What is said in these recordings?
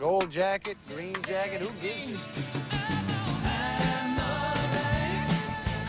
Gold jacket, green jacket, who gives you?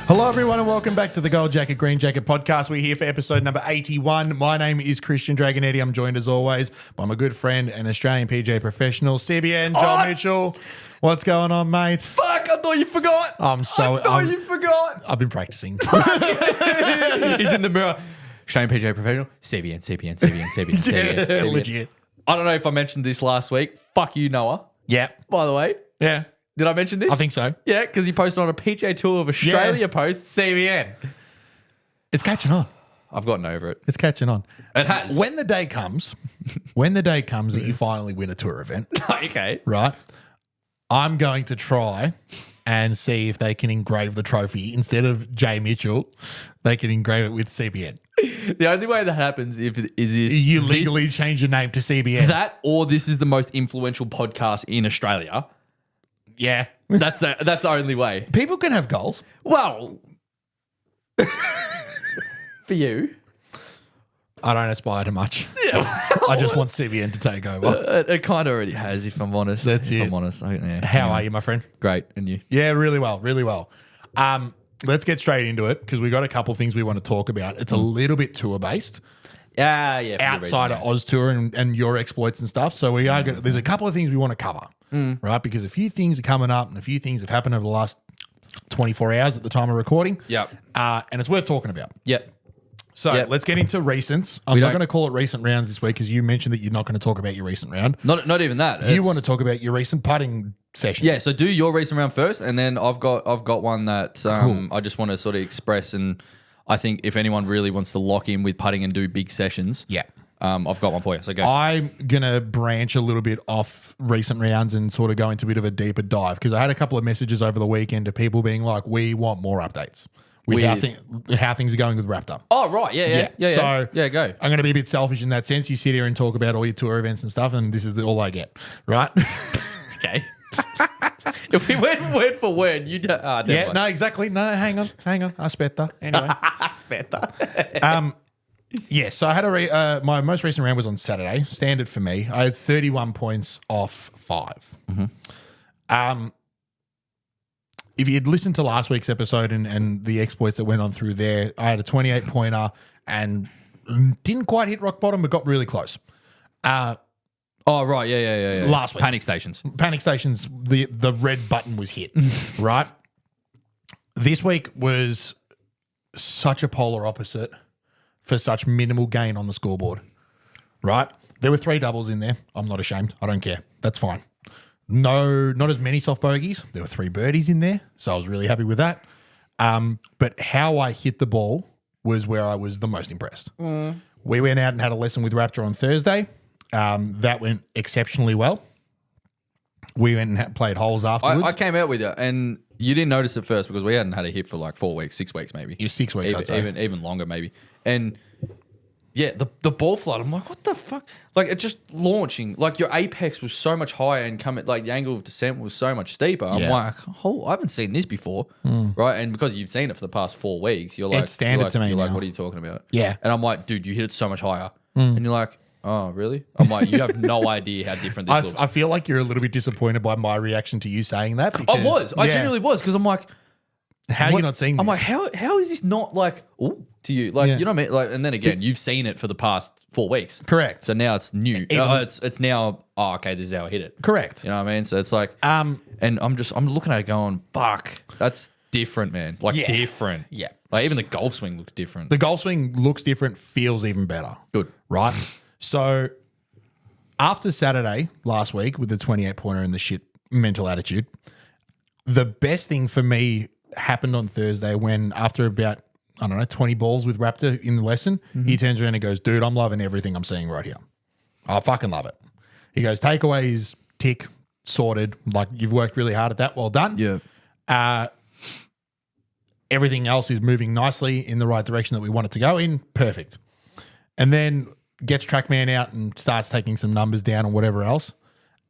Hello, everyone, and welcome back to the Gold Jacket, Green Jacket podcast. We're here for episode number 81. My name is Christian Dragonetti. I'm joined, as always, by my good friend and Australian PJ professional, CBN, John Mitchell. What's going on, mate? Fuck, I thought you forgot. I thought you forgot. I've been practicing. He's in the mirror. Australian PJ professional, CBN. Yeah, legit. I don't know if I mentioned this last week. Fuck you, Noah. Yeah. By the way. Yeah. Did I mention this? I think so. Yeah, because he posted on a PJ Tour of Australia post, CBN. It's catching on. I've gotten over it. It's catching on. It has. When the day comes that you finally win a tour event, Okay. right, I'm going to try and see if they can engrave the trophy. Instead of Jay Mitchell, they can engrave it with CBN. The only way that happens is if You legally change your name to CBN. that or this is the most influential podcast in Australia. Yeah. That's the only way. People can have goals. Well, for you. I don't aspire to much. I just want CBN to take over. It kind of already has, if I'm honest. That's if it. I'm honest. How are you, my friend? Great. And you? Yeah, really well, really well. Let's get straight into it because we got a couple of things we want to talk about. It's a little bit tour-based. Yeah. For Outside of Oz Tour and your exploits and stuff. So we are gonna, there's a couple of things we want to cover, right? Because a few things are coming up and a few things have happened over the last 24 hours at the time of recording. Yep. And it's worth talking about. Yep. So Yep. let's get into recents. I'm not going to call it recent rounds this week because you mentioned that you're not going to talk about your recent round. Not even that. You want to talk about your recent putting session. Yeah. So do your recent round first, and then I've got one that I just want to sort of express, and I think if anyone really wants to lock in with putting and do big sessions, Yeah. I've got one for you. So go. I'm going to branch a little bit off recent rounds and sort of go into a bit of a deeper dive because I had a couple of messages over the weekend of people being like, we want more updates with how things are going with Raptor. Oh right, yeah. So go. I'm going to be a bit selfish in that sense. You sit here and talk about all your tour events and stuff, and this is all I get, right? Okay. If we went word for word, you don't. Yeah, no, exactly. No, hang on. Aspetta. Anyway. Aspetta. Yeah, so I had my most recent round was on Saturday, standard for me. I had 31 points off 5. If you'd listened to last week's episode and the exploits that went on through there, I had a 28-pointer and didn't quite hit rock bottom, but got really close. Oh right, yeah. Last week. Panic stations. Panic stations, the red button was hit, right? This week was such a polar opposite for such minimal gain on the scoreboard, right? There were 3 doubles in there. I'm not ashamed. I don't care. That's fine. No, not as many soft bogeys. There were 3 birdies in there, so I was really happy with that. But how I hit the ball was where I was the most impressed. We went out and had a lesson with Raptor on Thursday. That went exceptionally well. We went and played holes afterwards. I came out with you, and you didn't notice at first because we hadn't had a hit for like 4 weeks, 6 weeks maybe. It was 6 weeks, I'd say. Even longer maybe. And yeah, the ball flight, I'm like, what the fuck? Like it just launching, like your apex was so much higher and like the angle of descent was so much steeper. I'm like, I haven't seen this before, right? And because you've seen it for the past 4 weeks, you're like, It's standard to me You're like, now. what are you talking about? Yeah. And I'm like, dude, you hit it so much higher. And you're like, oh, really? I'm like, you have no idea how different this looks. I feel like you're a little bit disappointed by my reaction to you saying that. I genuinely was because I'm like, how are you not seeing this? I'm like, how is this not like, ooh, to you? Like, you know what I mean? Like, and then again, you've seen it for the past 4 weeks. Correct. So now it's new. It's now, okay, this is how I hit it. Correct. You know what I mean? So it's like, and I'm looking at it going, fuck, that's different, man. Like different. Yeah. Like even the golf swing looks different. The golf swing looks different, feels even better. Good. Right? So after Saturday last week with the 28-pointer and the shit mental attitude, the best thing for me happened on Thursday when after about, 20 balls with Raptor in the lesson, he turns around and goes, dude, I'm loving everything I'm seeing right here. I fucking love it. He goes, takeaways, tick, sorted. Like, you've worked really hard at that. Well done. Yeah. Everything else is moving nicely in the right direction that we want it to go in. Perfect. And then gets TrackMan out and starts taking some numbers down and whatever else.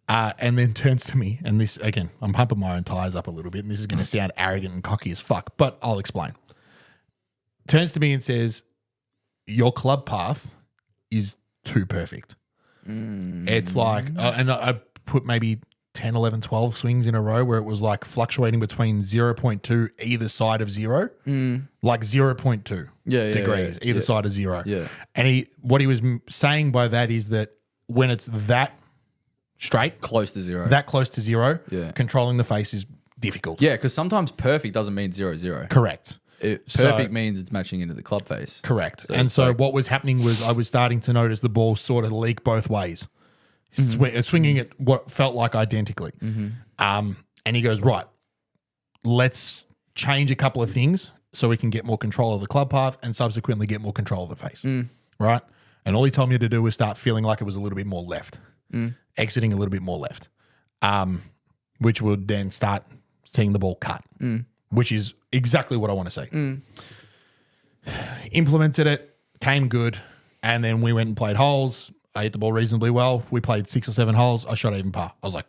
And then turns to me, and this, again, I'm pumping my own tires up a little bit, and this is going to sound arrogant and cocky as fuck, but I'll explain. Turns to me and says, your club path is too perfect. It's like, and I put maybe 10, 11, 12 swings in a row where it was like fluctuating between 0.2 either side of zero, like 0.2 degrees either side of zero. Yeah. And what he was saying by that is that when it's that straight, Close to zero. that close to zero, Yeah. controlling the face is difficult. Yeah, because sometimes perfect doesn't mean 0-0. Correct. Perfect means it's matching into the club face. Correct. So what was happening was I was starting to notice the ball sort of leak both ways. Swinging it what felt like identically. And he goes, right, let's change a couple of things so we can get more control of the club path and subsequently get more control of the face. Right? And all he told me to do was start feeling like it was a little bit more left, exiting a little bit more left, which would then start seeing the ball cut, which is exactly what I want to say. Implemented it, came good, and then we went and played holes. I hit the ball reasonably well. We played 6 or 7 holes. I shot even par. I was like,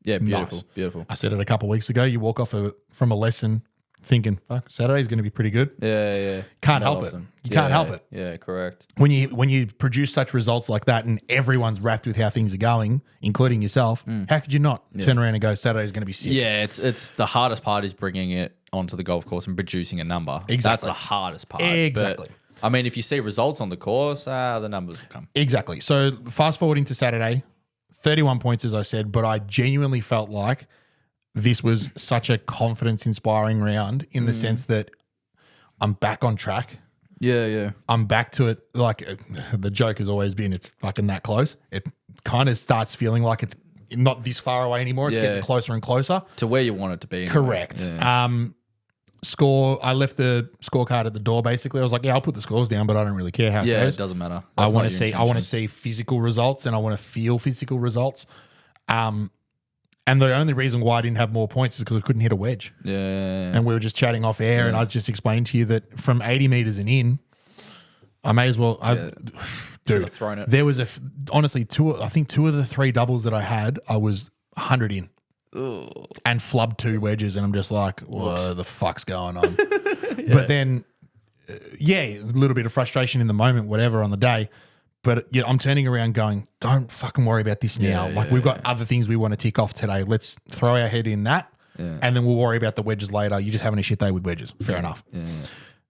Yeah, beautiful, nice. beautiful. I said it a couple of weeks ago. You walk off from a lesson thinking, fuck, Saturday's going to be pretty good. Yeah. Can't Not help it. often. You can't help it. Yeah, correct. When you produce such results like that and everyone's wrapped with how things are going, including yourself, how could you not turn around and go, Saturday's going to be sick? Yeah, it's the hardest part is bringing it onto the golf course and producing a number. Exactly. That's the hardest part. Exactly. But, I mean, if you see results on the course, the numbers will come. Exactly. So fast forwarding to Saturday, 31 points, as I said, but I genuinely felt like this was such a confidence-inspiring round in the sense that I'm back on track. Yeah. I'm back to it. Like the joke has always been, it's fucking that close. It kind of starts feeling like it's not this far away anymore. It's getting closer and closer. To where you want it to be. Anyway. Correct. Yeah. Score. I left the scorecard at the door. Basically, I was like, "Yeah, I'll put the scores down, but I don't really care how it goes. It doesn't matter. I That's want not to your see. I want to intention. see physical results, and I want to feel physical results. And the only reason why I didn't have more points is because I couldn't hit a wedge. Yeah. And we were just chatting off air, and I just explained to you that from 80 meters and in, I may as well. Dude, have thrown it. there was honestly I think 2 of the 3 doubles that I had, I was 100 in. And flubbed 2 wedges, and I'm just like, what the fuck's going on? But then, a little bit of frustration in the moment, whatever, on the day. But I'm turning around going, don't fucking worry about this now. We've got other things we want to tick off today. Let's throw our head in that, and then we'll worry about the wedges later. You're just having a shit day with wedges. Fair enough. Yeah.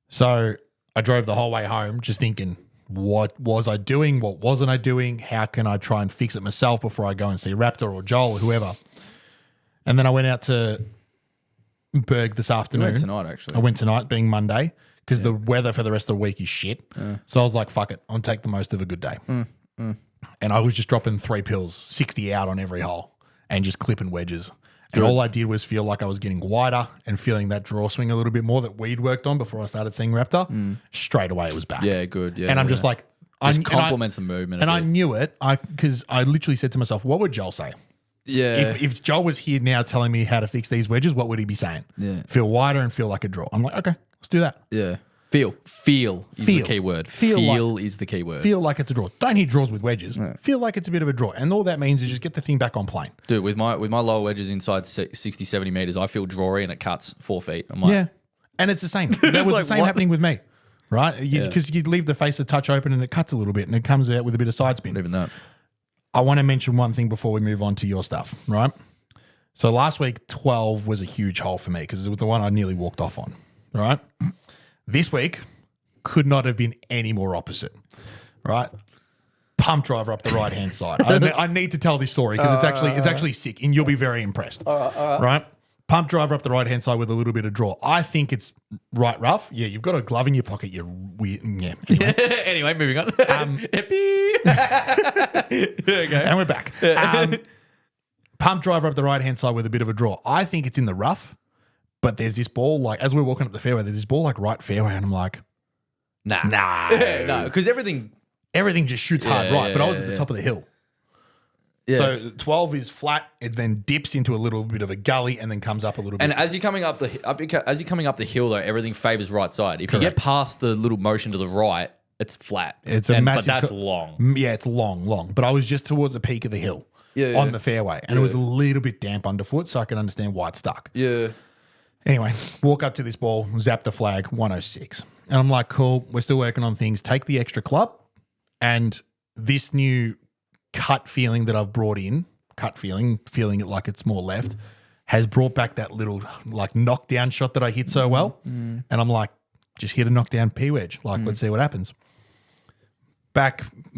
So I drove the whole way home just thinking, what was I doing? What wasn't I doing? How can I try and fix it myself before I go and see Raptor or Joel or whoever? And then I went out to Berg this afternoon. went tonight, actually. I went tonight, being Monday, because the weather for the rest of the week is shit. So I was like, fuck it. I'll take the most of a good day. And I was just dropping 3 pills, 60 out on every hole, and just clipping wedges. And all I did was feel like I was getting wider and feeling that draw swing a little bit more that we'd worked on before I started seeing Raptor. Straight away, it was back. Yeah, good. Yeah. And I'm just like, Just complements the movement. and a I bit. knew it because I literally said to myself, what would Joel say? Yeah. If Joel was here now telling me how to fix these wedges, what would he be saying? Yeah. Feel wider and feel like a draw. I'm like, okay, let's do that. Yeah. Feel is the Feel. key word. Feel Feel is the key word. Feel like it's a draw. Don't hit draws with wedges. Feel like it's a bit of a draw. And all that means is just get the thing back on plane. Dude, with my lower wedges inside 60, 70 meters, I feel drawy and it cuts 4 feet. I'm like, Yeah. And it's the same. That was like, the same what? happening with me, right? Because you'd leave the face a touch open and it cuts a little bit and it comes out with a bit of side spin. even that. I want to mention one thing before we move on to your stuff, right? So last week, 12 was a huge hole for me because it was the one I nearly walked off on, right? This week could not have been any more opposite, right? Pump driver up the right-hand side. I need to tell this story because it's actually sick and you'll be very impressed, right? Pump driver up the right-hand side with a little bit of draw. I think it's right rough. Yeah, you've got a glove in your pocket. You're weird. Yeah. Anyway. Anyway, moving on. Hippie. There you go. And we're back. Pump driver up the right-hand side with a bit of a draw. I think it's in the rough, but there's this ball, like, as we're walking up the fairway, there's this ball, like, right fairway, and I'm like, Nah. No, because everything just shoots hard right, but I was at the yeah. top of the hill. Yeah. So 12 is flat, it then dips into a little bit of a gully and then comes up a little bit. And as you're coming up the hill, though, everything favors right side. If you get past the little motion to the right, it's flat. It's a massive... But that's long. Yeah, it's long. But I was just towards the peak of the hill on the fairway, and it was a little bit damp underfoot, so I can understand why it's stuck. Yeah. Anyway, walk up to this ball, zap the flag, 106. And I'm like, cool, we're still working on things. Take the extra club, and this new cut feeling that I've brought in cut feeling it like it's more left, has brought back that little like knockdown shot that I hit so well. And I'm like, just hit a knockdown P wedge. Like, let's see what happens.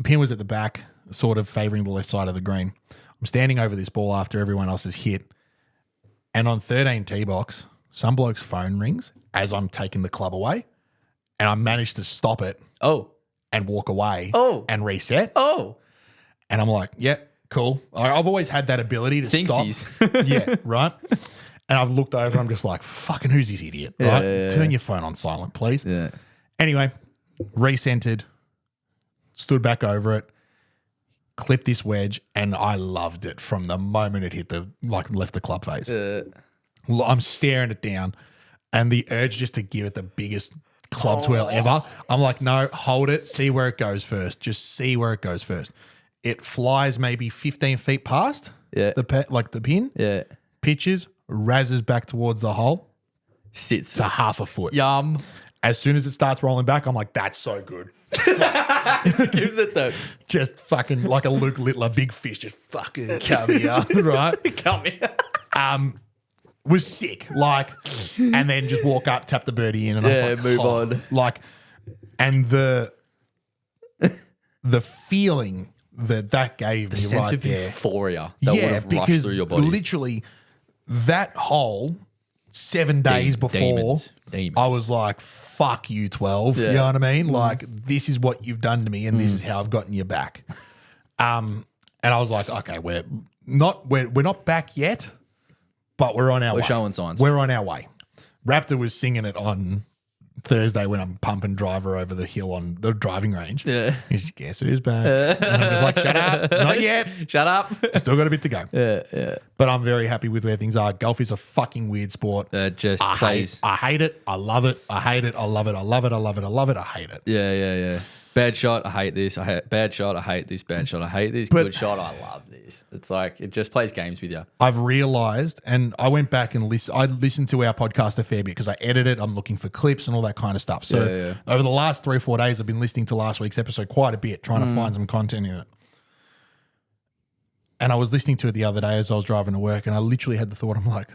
Pin was at the back, sort of favouring the left side of the green. I'm standing over this ball after everyone else has hit. And on 13 tee box, some bloke's phone rings as I'm taking the club away. And I managed to stop it and walk away and reset. And I'm like, yeah, cool. I've always had that ability to stop. Yeah, right? And I've looked over and I'm just like, fucking who's this idiot, right? Turn your phone on silent, please. Yeah. Anyway, recentered, stood back over it, clipped this wedge, and I loved it from the moment it hit left the club face. I'm staring it down, and the urge just to give it the biggest club twirl ever. I'm like, no, hold it, see where it goes first. Just see where it goes first. It flies maybe 15 feet past the pin. Yeah. Pitches, razzes back towards the hole. Sits to half a foot. Yum. As soon as it starts rolling back, I'm like, that's so good. Gives it though. Just fucking like a Luke Littler, big fish, just fucking come here, right? Come here. Was sick, like, and then just walk up, tap the birdie in, and I was like, move on. Like, and the feeling that gave me sense right of there. euphoria that would have rushed because through your body. literally that hole 7 days before, Demons. I was like, fuck you, 12. Yeah. You know what I mean? Like, this is what you've done to me, and this is how I've gotten you back. And I was like, okay, we're not back yet, but we're on our way. We're showing signs. We're on our way. Raptor was singing it on Thursday when I'm pumping driver over the hill on the driving range. Yeah. He's like, guess who's back? And I'm just like, shut up. Not yet. Shut up. Still got a bit to go. Yeah. But I'm very happy with where things are. Golf is a fucking weird sport. Just plays. I hate it. I love it. I hate it. I love it. I love it. I love it. I love it. I hate it. Yeah. Bad shot, I hate this. Bad shot, I hate this. Bad shot, I hate this. But- Good shot, I love this. It's like it just plays games with you. I've realized, and I went back and I listened to our podcast a fair bit because I edit it. I'm looking for clips and all that kind of stuff. So over the last 3 or 4 days, I've been listening to last week's episode quite a bit, trying to find some content in it. And I was listening to it the other day as I was driving to work, and I literally had the thought, I'm like,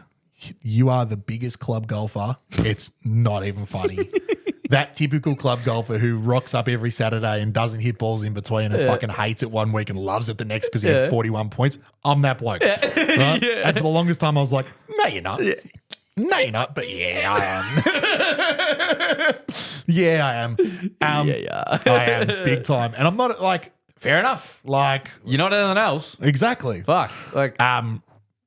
you are the biggest club golfer. It's not even funny. That typical club golfer who rocks up every Saturday and doesn't hit balls in between and fucking hates it one week and loves it the next because he had 41 points. I'm that bloke. Right? And for the longest time, I was like, no, you're not. No, you're not. But yeah, I am. Yeah, I am. I am big time. And I'm not like, fair enough. Like, You're not anything else. exactly. Fuck. Like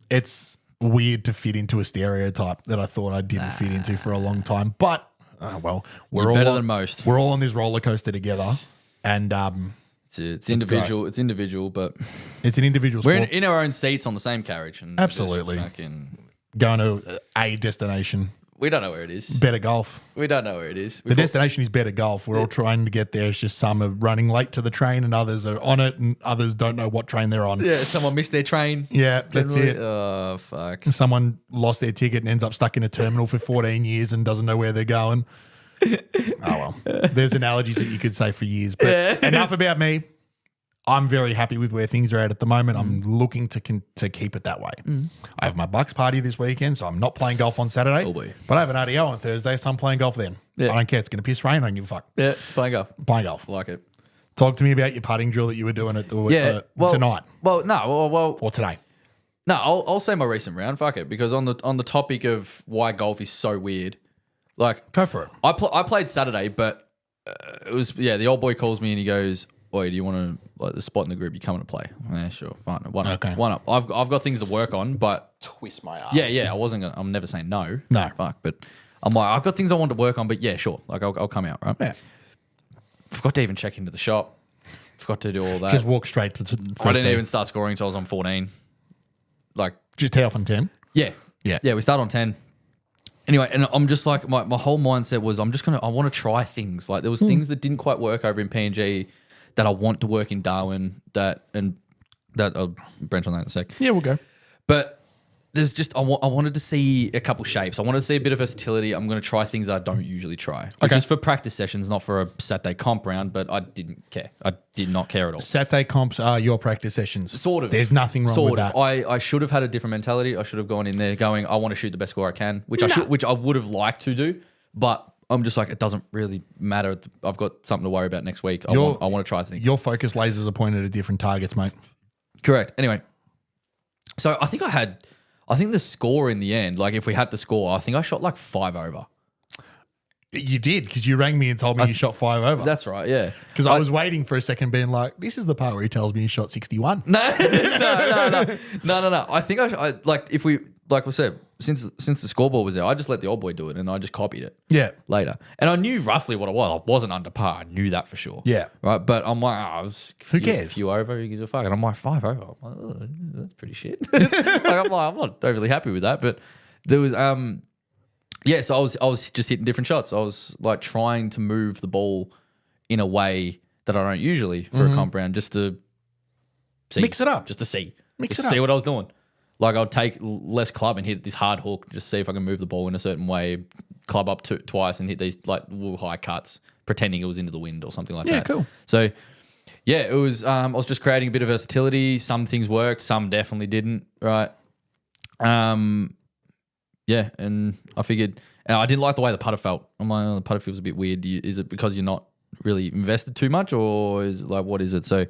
It's weird to fit into a stereotype that I thought I didn't fit into for a long time. But we're all better than most. We're all on this roller coaster together, and it's individual. great. It's individual, but it's an individual we're sport. in our own seats on the same carriage. And Absolutely. Going to a destination, we don't know where it is. better golf. We don't know where it is. The destination is better golf. We're all trying to get there. It's just some are running late to the train, and others are on it, and others don't know what train they're on. Yeah, someone missed their train. Yeah, that's Generally. it. Oh, fuck. Someone lost their ticket and ends up stuck in a terminal for 14 years and doesn't know where they're going. Oh, well. There's analogies that you could say for years. But enough about me. I'm very happy with where things are at the moment. I'm looking to keep it that way. I have my Bucks party this weekend, so I'm not playing golf on Saturday. Oh, boy. But I have an RDO on Thursday, so I'm playing golf then. Yeah. I don't care. It's going to piss rain. I don't give a fuck. Yeah, playing golf. Playing golf. Like it. Talk to me about your putting drill that you were doing at the tonight Well, no. Well, or today. no. I'll say my recent round. Fuck it, because on the topic of why golf is so weird, like Go for it. I played Saturday, but it was the old boy calls me and he goes, "Oi, do you want to like the spot in the group? You coming to play?" Yeah, sure, fine. One up. I've got things to work on, but Twist my arm. yeah. I'm never saying no. No. Fuck, but I'm like I've got things I want to work on, but yeah, sure. Like I'll come out, right? Yeah. Forgot to even check into the shop. Forgot to do all that. Just walk straight to the first I didn't tee. even start scoring until I was on 14. Like, Just tee off on 10. yeah. Yeah. Yeah, we start on 10. Anyway, and I'm just like, my whole mindset was I want to try things. Like, there was things that didn't quite work over in PNG that I want to work in Darwin I'll branch on that in a sec. Yeah, we'll go. But there's just I wanted to see a couple shapes. I wanted to see a bit of versatility. I'm going to try things I don't usually try, which is for practice sessions, not for a Saturday comp round. But I didn't care. I did not care at all. Saturday comps are your practice sessions. Sort of. There's nothing wrong with that. I should have had a different mentality. I should have gone in there going, I want to shoot the best score I can, which I would have liked to do, but I'm just like, it doesn't really matter. I've got something to worry about next week. I want to try things. Your focus lasers are pointed at different targets, mate. Correct. Anyway, so I think the score in the end, like if we had to score, I think I shot like 5 over. You did, because you rang me and told me you shot 5 over. That's right, yeah. Because I was waiting for a second being like, this is the part where he tells me he shot 61. No. I think I like if we, like I said, since the scoreboard was there, I just let the old boy do it and I just copied it. Yeah. Later. And I knew roughly what it was. I wasn't under par. I knew that for sure. Yeah. Right. But I'm like, who cares? A few over, who gives a fuck? And I'm like, 5 over. I'm like, oh, that's pretty shit. Like, I'm not overly happy with that. But there was so I was just hitting different shots. I was like trying to move the ball in a way that I don't usually for a comp round, just to see. Mix it up. Just to see. Mix just it see up. what I was doing. Like I'll take less club and hit this hard hook, just see if I can move the ball in a certain way, club up twice and hit these like little high cuts, pretending it was into the wind or something like that. Yeah, cool. So yeah, it was, I was just creating a bit of versatility. Some things worked, some definitely didn't, right? Yeah, and I figured, and I didn't like the way the putter felt. I'm like, oh, the putter feels a bit weird. Is it because you're not really invested too much, or is it like, what is it? So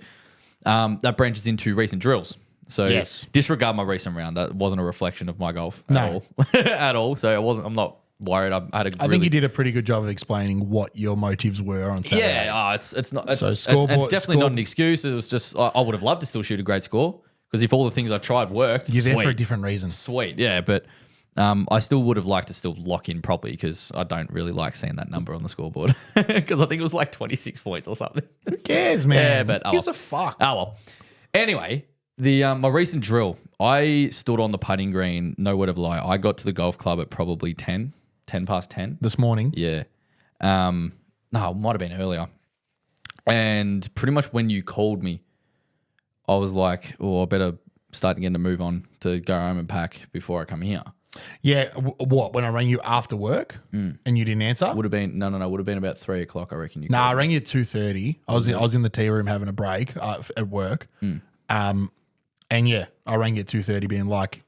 that branches into recent drills. So yes. Disregard my recent round. That wasn't a reflection of my golf at all. At all. So I'm not worried. I think you did a pretty good job of explaining what your motives were on Saturday. Yeah, it's not. It's, So it's definitely not an excuse. It was just I would have loved to still shoot a great score, because if all the things I tried worked, You're there for a different reason. Sweet, yeah, but I still would have liked to still lock in properly, because I don't really like seeing that number on the scoreboard, because I think it was like 26 points or something. Who cares, man? Yeah, but Who gives a fuck? Oh well. Anyway, my recent drill, I stood on the putting green. No word of a lie. I got to the golf club at probably 10 past 10 This morning. Yeah. No, it might have been earlier. And pretty much when you called me, I was like, oh, I better start getting to move on to go home and pack before I come here. Yeah. What? When I rang you after work and you didn't answer? Would have been would have been about 3 o'clock, I reckon. I rang you at 2:30. I was in the tea room having a break at work. And yeah, I rang you at 2:30 being like,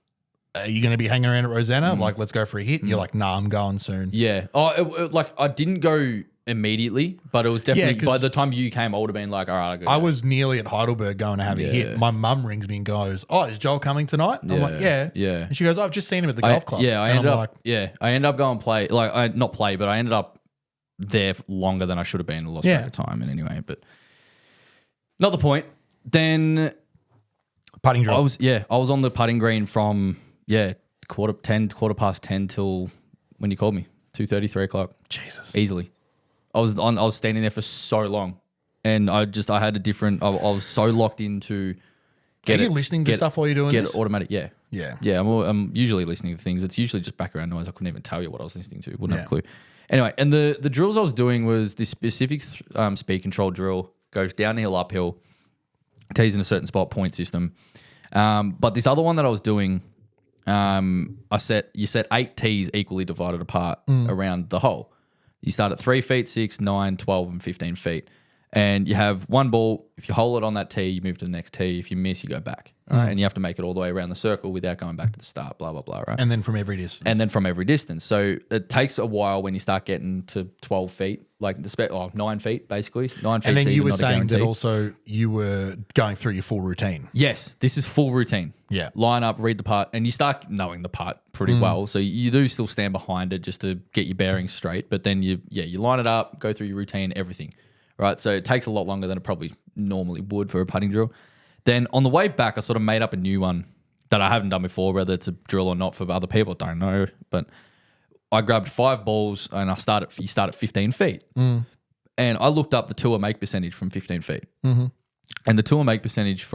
are you going to be hanging around at Rosanna? Like, let's go for a hit. And you're like, nah, I'm going soon. Yeah. Oh, like I didn't go immediately, but it was definitely by the time you came, I would have been like, all right, I was nearly at Heidelberg going to have a hit. My mum rings me and goes, oh, is Joel coming tonight? I'm like, yeah. Yeah. And she goes, oh, I've just seen him at the golf club. Yeah, I ended up going play. Like, I not play, but I ended up there longer than I should have been. I lost track of time. And anyway, but not the point. Then putting drill. I was on the putting green from quarter past 10 till when you called me, 2:30, 3 o'clock. Jesus. Easily. I was standing there for so long, and I had a different. I was so locked into. Are you listening to stuff while you're doing this? Get it automatic. Yeah. Yeah. I'm usually listening to things. It's usually just background noise. I couldn't even tell you what I was listening to. Wouldn't have a clue. Anyway, and the drills I was doing was this specific speed control drill. Goes downhill, uphill, tees in a certain spot, point system. But this other one that I was doing, you set 8 tees equally divided apart around the hole. You start at 3 feet, 6, 9, 12, and 15 feet. And you have one ball. If you hole it on that tee, you move to the next tee. If you miss, you go back. Right? And you have to make it all the way around the circle without going back to the start, blah, blah, blah, right? And then from every distance. So it takes a while when you start getting to 12 feet, like 9 feet, basically. 9 feet. And then you were saying that also you were going through your full routine. Yes, this is full routine. Yeah. Line up, read the putt, and you start knowing the putt pretty well. So you do still stand behind it just to get your bearings straight. But then you line it up, go through your routine, everything. Right. So it takes a lot longer than it probably normally would for a putting drill. Then on the way back, I sort of made up a new one that I haven't done before, whether it's a drill or not for other people, I don't know. But I grabbed 5 balls and you start at 15 feet. And I looked up the tour make percentage from 15 feet. And the tour make percentage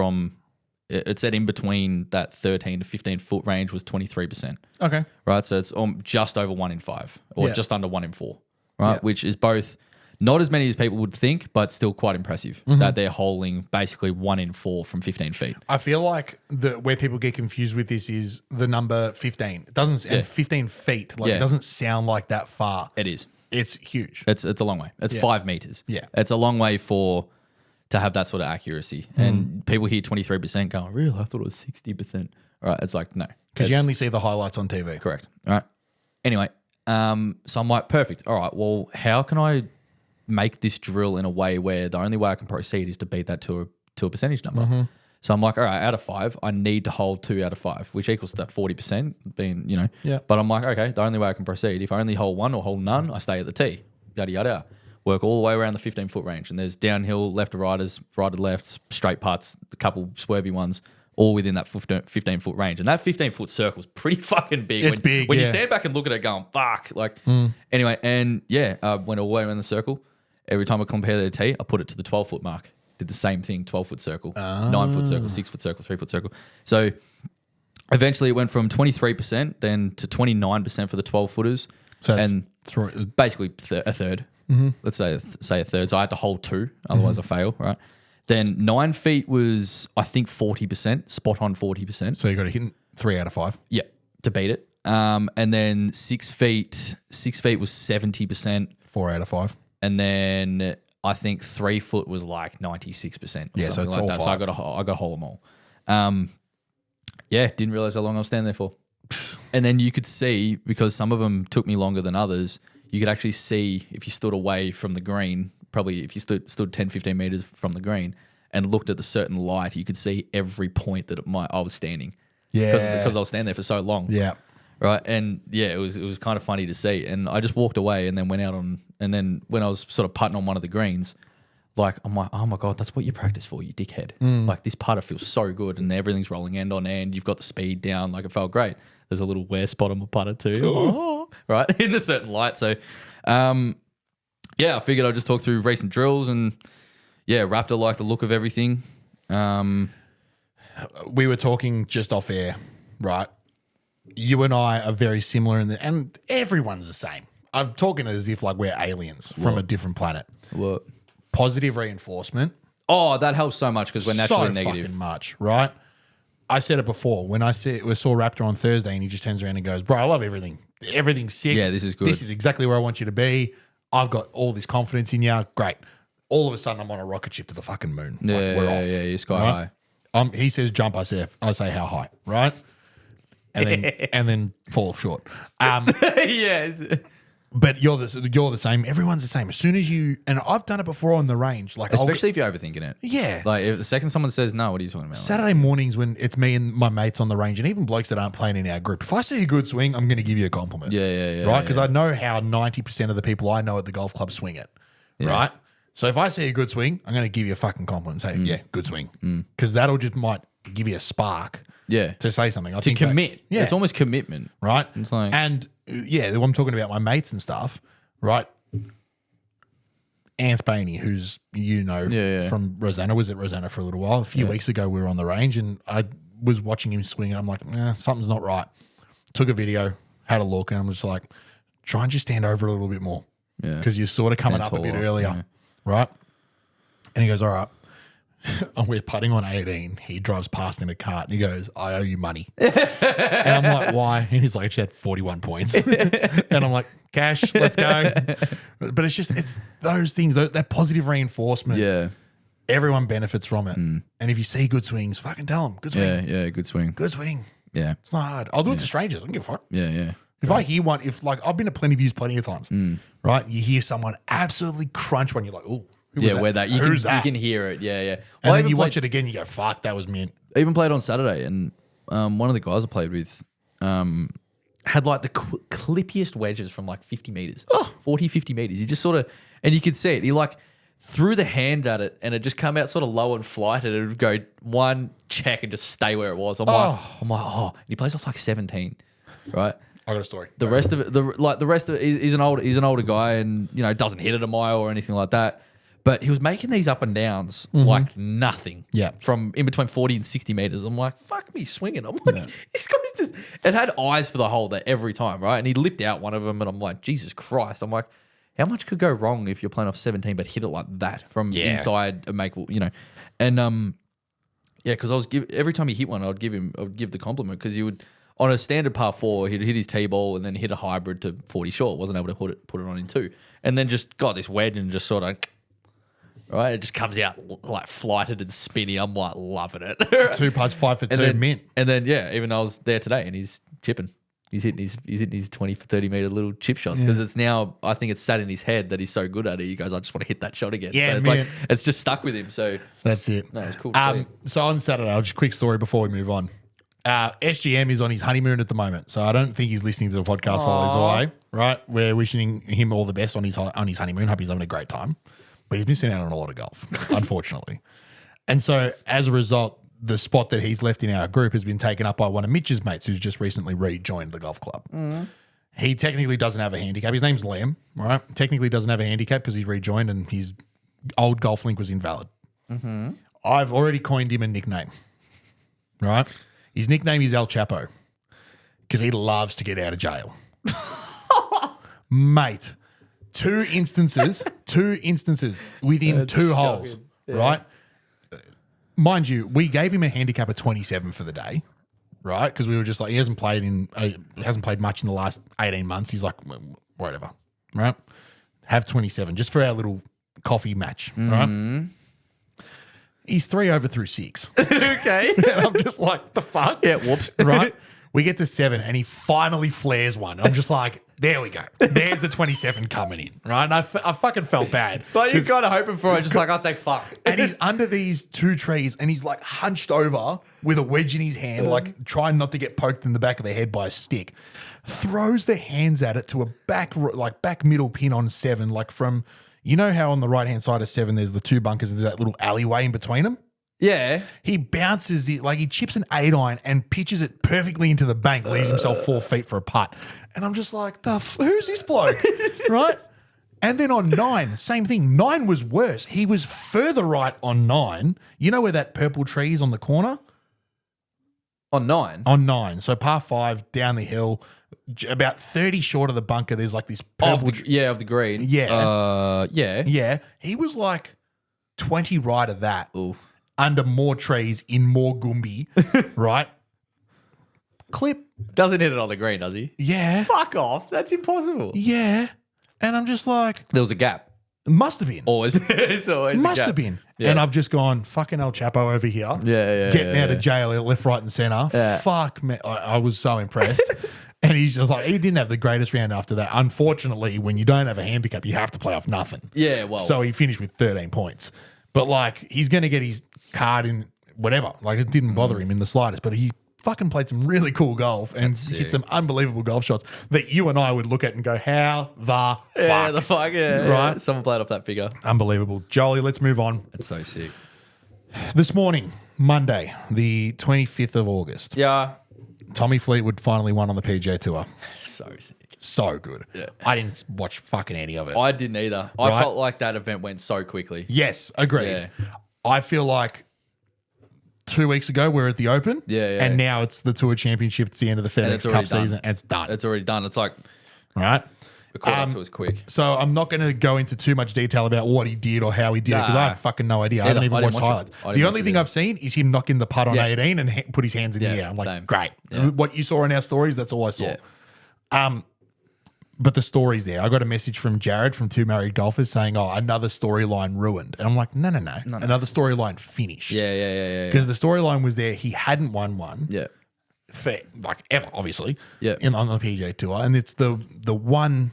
it said in between that 13 to 15 foot range was 23%. Okay. Right. So it's just over 1 in 5 or just under 1 in 4. Right. Yeah. Which is both Not as many as people would think, but still quite impressive that they're holing basically 1 in 4 from 15 feet. I feel like where people get confused with this is the number 15. It doesn't and 15 feet. Like it doesn't sound like that far. It is. It's huge. It's a long way. It's 5 meters. Yeah. It's a long way to have that sort of accuracy. And people hear 23% going, really? I thought it was 60%. All right. It's like, no. Because you only see the highlights on TV. Correct. All right. Anyway, so I'm like, perfect. All right. Well, how can I make this drill in a way where the only way I can proceed is to beat that to a percentage number? So I'm like, all right, out of 5, I need to hold 2 out of 5, which equals that 40% being, Yeah. But I'm like, okay, the only way I can proceed, if I only hold 1 or hold none, I stay at the tee. Yada, yada. Work all the way around the 15-foot range. And there's downhill, left to righters, right to lefts, straight putts, a couple swervy ones, all within that 15-foot range. And that 15-foot circle is pretty fucking big. It's big, When you stand back and look at it going, fuck. Like, anyway, and went all the way around the circle. Every time I compare the tee, I put it to the 12-foot mark. Did the same thing, 12-foot circle, 9-foot circle, 6-foot circle, 3-foot circle. So eventually it went from 23% then to 29% for the 12-footers. So and basically a third. Let's say a third. So I had to hold 2, otherwise I fail, right? Then 9 feet was, I think, 40%, spot on 40%. So you got to hit 3 out of 5. Yeah, to beat it. And then 6 feet was 70%. 4 out of 5. And then I think 3 foot was like 96%. Yeah, so it's like all that. 5. So I got to hold them all. Didn't realize how long I was standing there for. And then you could see, because some of them took me longer than others, you could actually see if you stood away from the green, probably if you stood 10, 15 meters from the green and looked at the certain light, you could see every point that I was standing. Yeah. Because I was standing there for so long. Yeah. Right. And it was kind of funny to see. And I just walked away and then went out and then when I was sort of putting on one of the greens, like, I'm like, oh my God, that's what you practice for, you dickhead. Like, this putter feels so good and everything's rolling end on end. You've got the speed down. Like, it felt great. There's a little wear spot on my putter too. Right. In the certain light. So, I figured I'd just talk through recent drills and Raptor liked the look of everything. We were talking just off air, right? You and I are very similar and everyone's the same. I'm talking as if like we're aliens from a different planet. What? Positive reinforcement. Oh, that helps so much because we're naturally so negative. Fucking much, right? I said it before when we saw Raptor on Thursday and he just turns around and goes, bro, I love everything. Everything's sick. Yeah, this is good. This is exactly where I want you to be. I've got all this confidence in you. Great. All of a sudden I'm on a rocket ship to the fucking moon. We're off. You're sky high. He says jump, I say how high, right? And then fall short. But you're the same. Everyone's the same. As soon as and I've done it before on the range, like especially if you're overthinking it. Yeah. Like if the second someone says no, what are you talking about? Saturday mornings when it's me and my mates on the range, and even blokes that aren't playing in our group, if I see a good swing, I'm going to give you a compliment. Yeah. Right? Because I know how 90% of the people I know at the golf club swing it. Yeah. Right? So if I see a good swing, I'm going to give you a fucking compliment and say, yeah, good swing. Because that'll just might give you a spark. Yeah. To say something. To commit. It's almost commitment. Right? It's like, and I'm talking about my mates and stuff, right? Anth Bainey, who's, from Rosanna, was at Rosanna for a little while. A few weeks ago, we were on the range and I was watching him swing and I'm like, something's not right. Took a video, had a look, and I'm just like, try and just stand over a little bit more. Yeah. Because you're sort of coming up a bit earlier. Right? And he goes, all right. And we're putting on 18. He drives past in a cart and he goes, I owe you money. And I'm like, why? And he's like, she had 41 points. And I'm like, cash, let's go. But it's those things, that positive reinforcement. Yeah. Everyone benefits from it. And if you see good swings, fucking tell them, good swing. Yeah, good swing. Good swing. Yeah. It's not hard. I'll do it to strangers. I don't give a fuck. Yeah. If I hear one, I've been to plenty of views plenty of times, right? You hear someone absolutely crunch one, you're like, oh. Where that you can hear it. Yeah. And then you watch it again, you go, fuck, that was mint. I even played on Saturday, and one of the guys I played with had like the clippiest wedges from like 50 meters, 40, 50 meters. He just sort of, and you could see it. He like threw the hand at it, and it just come out sort of low and flight, and it would go one check and just stay where it was. I'm like, and he plays off like 17, right? I got a story. The rest of it, he's an older guy, and doesn't hit it a mile or anything like that. But he was making these up and downs like nothing. Yeah. From in between 40 and 60 meters. I'm like, fuck me swinging. I'm like, this guy's just... It had eyes for the hole there every time, right? And he lipped out one of them and I'm like, Jesus Christ. I'm like, how much could go wrong if you're playing off 17 but hit it like that from inside a make, and because every time he hit one, I would give the compliment because he would on a standard par 4 he'd hit his tee ball and then hit a hybrid to 40 short, wasn't able to put it on in 2, and then just got this wedge and just sort of. Right, it just comes out like flighted and spinny. I'm like loving it. 2 putts, 5 for 2, mint. And then even I was there today, and he's chipping. He's hitting his 20 for 30 meter little chip shots because it's now I think it's sat in his head that he's so good at it. He goes, I just want to hit that shot again. Yeah, so it's like it's just stuck with him. So that's it. No, it's cool. So on Saturday, I'll just quick story before we move on. SGM is on his honeymoon at the moment, so I don't think he's listening to the podcast while he's away. Right, we're wishing him all the best on his honeymoon. Hope he's having a great time. But he's missing out on a lot of golf, unfortunately. And so as a result, the spot that he's left in our group has been taken up by one of Mitch's mates who's just recently rejoined the golf club. Mm. He technically doesn't have a handicap. His name's Liam, right? Technically doesn't have a handicap because he's rejoined and his old golf link was invalid. Mm-hmm. I've already coined him a nickname, right? His nickname is El Chapo because he loves to get out of jail. Mate. Two instances within That's 2 holes, shocking. Yeah. right? Mind you, we gave him a handicap of 27 for the day, right? Because we were just like, he hasn't played much in the last 18 months. He's like, whatever, right? Have 27 just for our little coffee match, right? He's 3 over through 6. okay. And I'm just like, the fuck? Yeah, whoops. Right? We get to 7 and he finally flares one. I'm just like, there we go. There's the 27 coming in, right? And I fucking felt bad. So you're kind of hoping for it, just like, I'll take fuck. And he's under these 2 trees and he's like hunched over with a wedge in his hand, like trying not to get poked in the back of the head by a stick. Throws the hands at it to a back middle pin on 7, like from, you know how on the right-hand side of 7 there's the 2 bunkers and there's that little alleyway in between them? Yeah. He bounces it, like he chips an 8-iron and pitches it perfectly into the bank, leaves himself 4 feet for a putt. And I'm just like, who's this bloke? Right? And then on 9, same thing. 9 was worse. He was further right on 9. You know where that purple tree is on the corner? On 9? On 9. So par 5, down the hill, about 30 short of the bunker, there's like this purple of the green. Yeah. Yeah. Yeah. He was like 20 right of that. Ooh. Under more trees in more Gumby, right? Clip. Doesn't hit it on the green, does he? Yeah. Fuck off. That's impossible. Yeah. And I'm just like, There was a gap. must have been. Always. It's always Must a gap. have been. Yeah. And I've just gone, fucking El Chapo over here. Yeah. Getting out of jail left, right, and center. Yeah. Fuck, man. I was so impressed. And he's just like, he didn't have the greatest round after that. Unfortunately, when you don't have a handicap, you have to play off nothing. Yeah, well. So he finished with 13 points. But like, he's going to get his card in whatever. Like, it didn't bother him in the slightest. But he fucking played some really cool golf and hit some unbelievable golf shots that you and I would look at and go, how the fuck? Yeah, the fuck, yeah. Right? Someone played off that figure. Unbelievable. Jolie, let's move on. That's so sick. This morning, Monday, the 25th of August, Yeah. Tommy Fleetwood finally won on the PGA Tour. So sick. So good. Yeah. I didn't watch fucking any of it. I didn't either. Right? I felt like that event went so quickly. Yes, agreed. Yeah. I feel like 2 weeks ago we were at the Open. Yeah. And now it's the Tour Championship. It's the end of the FedEx Cup season. And it's done. It's already done. It's like right? the caught up to us quick. So I'm not going to go into too much detail about what he did or how he did it because I have fucking no idea. I haven't even watched highlights. The only thing I've seen is him knocking the putt on 18 and put his hands in the air. I'm like, same. great. Yeah. What you saw in our stories, that's all I saw. Yeah. But the story's there. I got a message from Jared from Two Married Golfers saying, another storyline ruined. And I'm like, no. Another storyline finished. Yeah. Because the storyline was there. He hadn't won one. Yeah. For, like, ever, obviously. Yeah. On the PGA Tour. And it's the one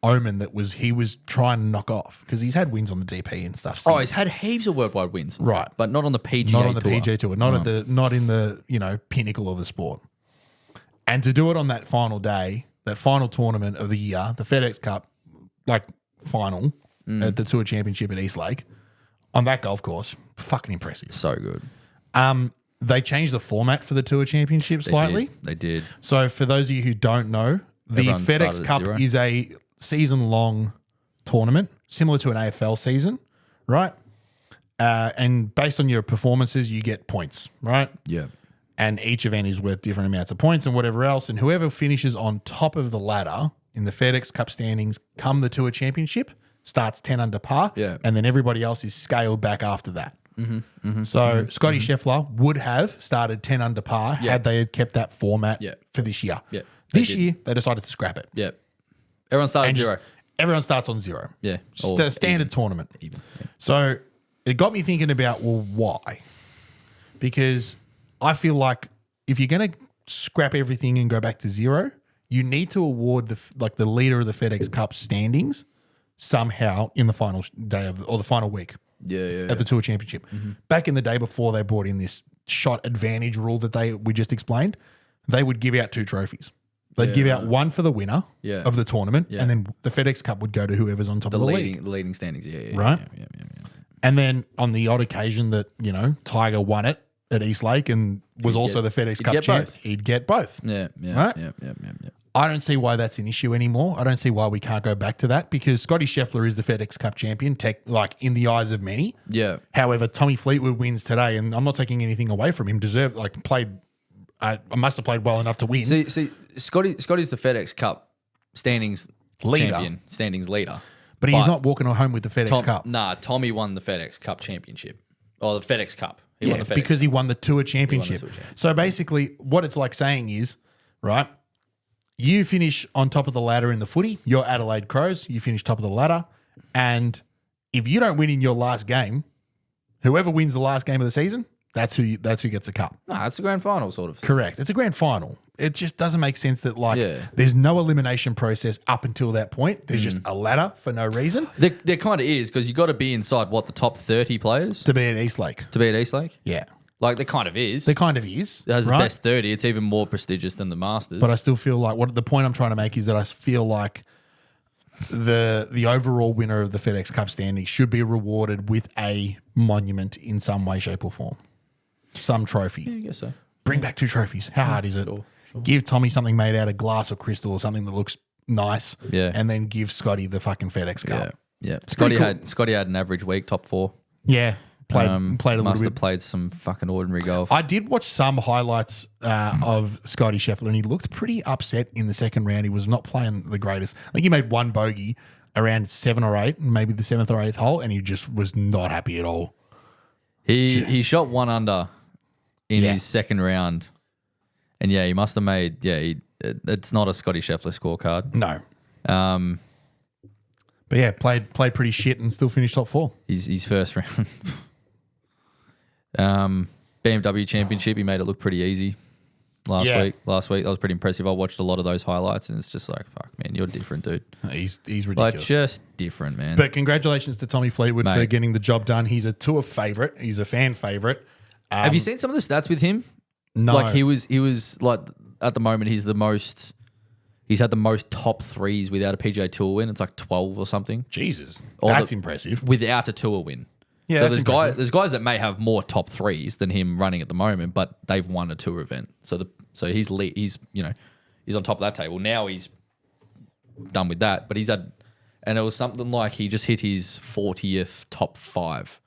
omen that he was trying to knock off because he's had wins on the DP and stuff. Oh, he's had heaps of worldwide wins. Right. But not on the PGA Not on the Tour. PGA Tour. Not in the, pinnacle of the sport. And to do it on that final day, that final tournament of the year, the FedEx Cup, like final at the Tour Championship at Eastlake, on that golf course, fucking impressive. So good. They changed the format for the Tour Championship slightly. They did. So for those of you who don't know, the Everyone FedEx started at Cup 0. is a season-long tournament, similar to an AFL season, right? And based on your performances, you get points, right? Yeah. And each event is worth different amounts of points and whatever else. And whoever finishes on top of the ladder in the FedEx Cup standings come the Tour Championship starts 10 under par, Yeah. and then everybody else is scaled back after that. So Scotty Scheffler would have started 10 under par had they had kept that format for this year. Yeah, This year, they decided to scrap it. Yeah. Everyone started And zero. Everyone starts on zero. Yeah. The standard tournament. So it got me thinking about, well, why? Because I feel like if you're going to scrap everything and go back to zero, you need to award the leader of the FedEx Cup standings somehow in the final day or the final week at the Tour Championship. Back in the day before they brought in this shot advantage rule that we just explained, they would give out 2 trophies. They'd give out one for the winner of the tournament, and then the FedEx Cup would go to whoever's on top of the league. The leading standings, Right? Yeah. And then on the odd occasion that, Tiger won it at East Lake and was also the FedEx Cup champ, he'd get both. Yeah. Right? Yeah. I don't see why that's an issue anymore. I don't see why we can't go back to that because Scotty Scheffler is the FedEx Cup champion, in the eyes of many. Yeah. However, Tommy Fleetwood wins today, and I'm not taking anything away from him. I must have played well enough to win. See, Scotty's the FedEx Cup standings Leader. champion, standings leader. But he's not walking home with the FedEx Cup. Nah, Tommy won the FedEx Cup championship. Or the FedEx Cup. He won the FedEx because Cup. he won the Tour Championship. Tour Championship. So basically, what it's like saying is, right, you finish on top of the ladder in the footy, you're Adelaide Crows, you finish top of the ladder, and if you don't win in your last game, whoever wins the last game of the season, that's who gets the cup. Nah, it's the grand final sort of. Correct. It's a grand final. It just doesn't make sense that there's no elimination process up until that point. There's just a ladder for no reason. There kind of is because you got to be inside the top 30 players To be at East Lake. to be at East Lake. Yeah. Like there kind of is. There kind of is. It has right? the best 30. It's even more prestigious than the Masters. But I still feel like the point I'm trying to make is that I feel like the overall winner of the FedEx Cup standing should be rewarded with a monument in some way, shape, or form. Some trophy. I guess so. Bring back 2 trophies. How hard is it? Sure. Give Tommy something made out of glass or crystal or something that looks nice. Yeah. And then give Scotty the fucking FedEx Cup. Yeah. pretty Scotty had an average week, top 4. Yeah. Played a little Must have bit. played some fucking ordinary golf. I did watch some highlights of Scotty Scheffler, and he looked pretty upset in the second round. He was not playing the greatest. I think he made 1 bogey around 7 or 8, maybe the 7th or 8th hole, and he just was not happy at all. He shot 1 under in his second round, and he must have made. It's not a Scotty Scheffler scorecard. No. But yeah, played pretty shit and still finished top 4. His first round. BMW Championship, he made it look pretty easy last week. That was pretty impressive. I watched a lot of those highlights, and it's just like, fuck, man, you're different, dude. He's ridiculous. Like, just different, man. But congratulations to Tommy Fleetwood for getting the job done. He's a tour favourite. He's a fan favourite. Have you seen some of the stats with him? No. Like he was like at the moment he's had the most top 3s without a PGA Tour win. It's like 12 or something. Jesus. That's impressive. Without a tour win. Yeah, so that's there's guys that may have more top 3s than him running at the moment, but they've won a tour event. So he's on top of that table. Now he's done with that, but and it was something like he just hit his 40th top 5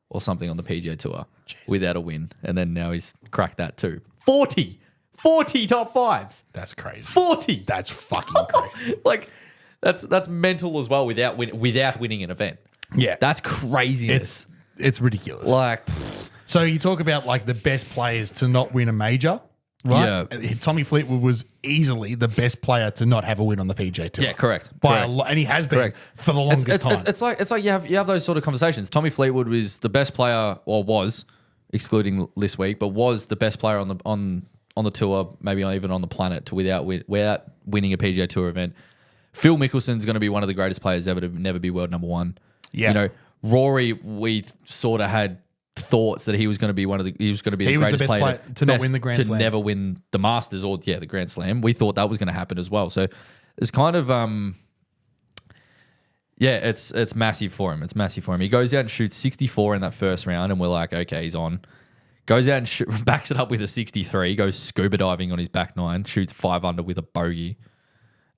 or something on the PGA Tour without a win, and then now he's cracked that too. 40 top 5s. That's crazy. 40. That's fucking crazy. Like that's mental as well without winning an event. Yeah. That's craziness. It's ridiculous. Like, So you talk about like the best players to not win a major, right? Yeah. Tommy Fleetwood was easily the best player to not have a win on the PGA Tour. yeah, correct. By correct. a lot, and he has been Correct. for the longest time. It's like you have those sort of conversations. Tommy Fleetwood was the best player, or was, excluding this week, but was the best player on the tour, maybe even on the planet, without winning a PGA Tour event. Phil Mickelson's going to be one of the greatest players ever to never be world number 1. Yeah. Rory, we sort of had thoughts that he was going to be the He was the greatest best player to not win the Grand to Slam. never win the Masters or the Grand Slam. We thought that was going to happen as well. So it's kind of it's massive for him. It's massive for him. He goes out and shoots 64 in that first round, and we're like, okay, he's on. Goes out and backs it up with a 63. Goes scuba diving on his back 9. Shoots 5 under with a bogey.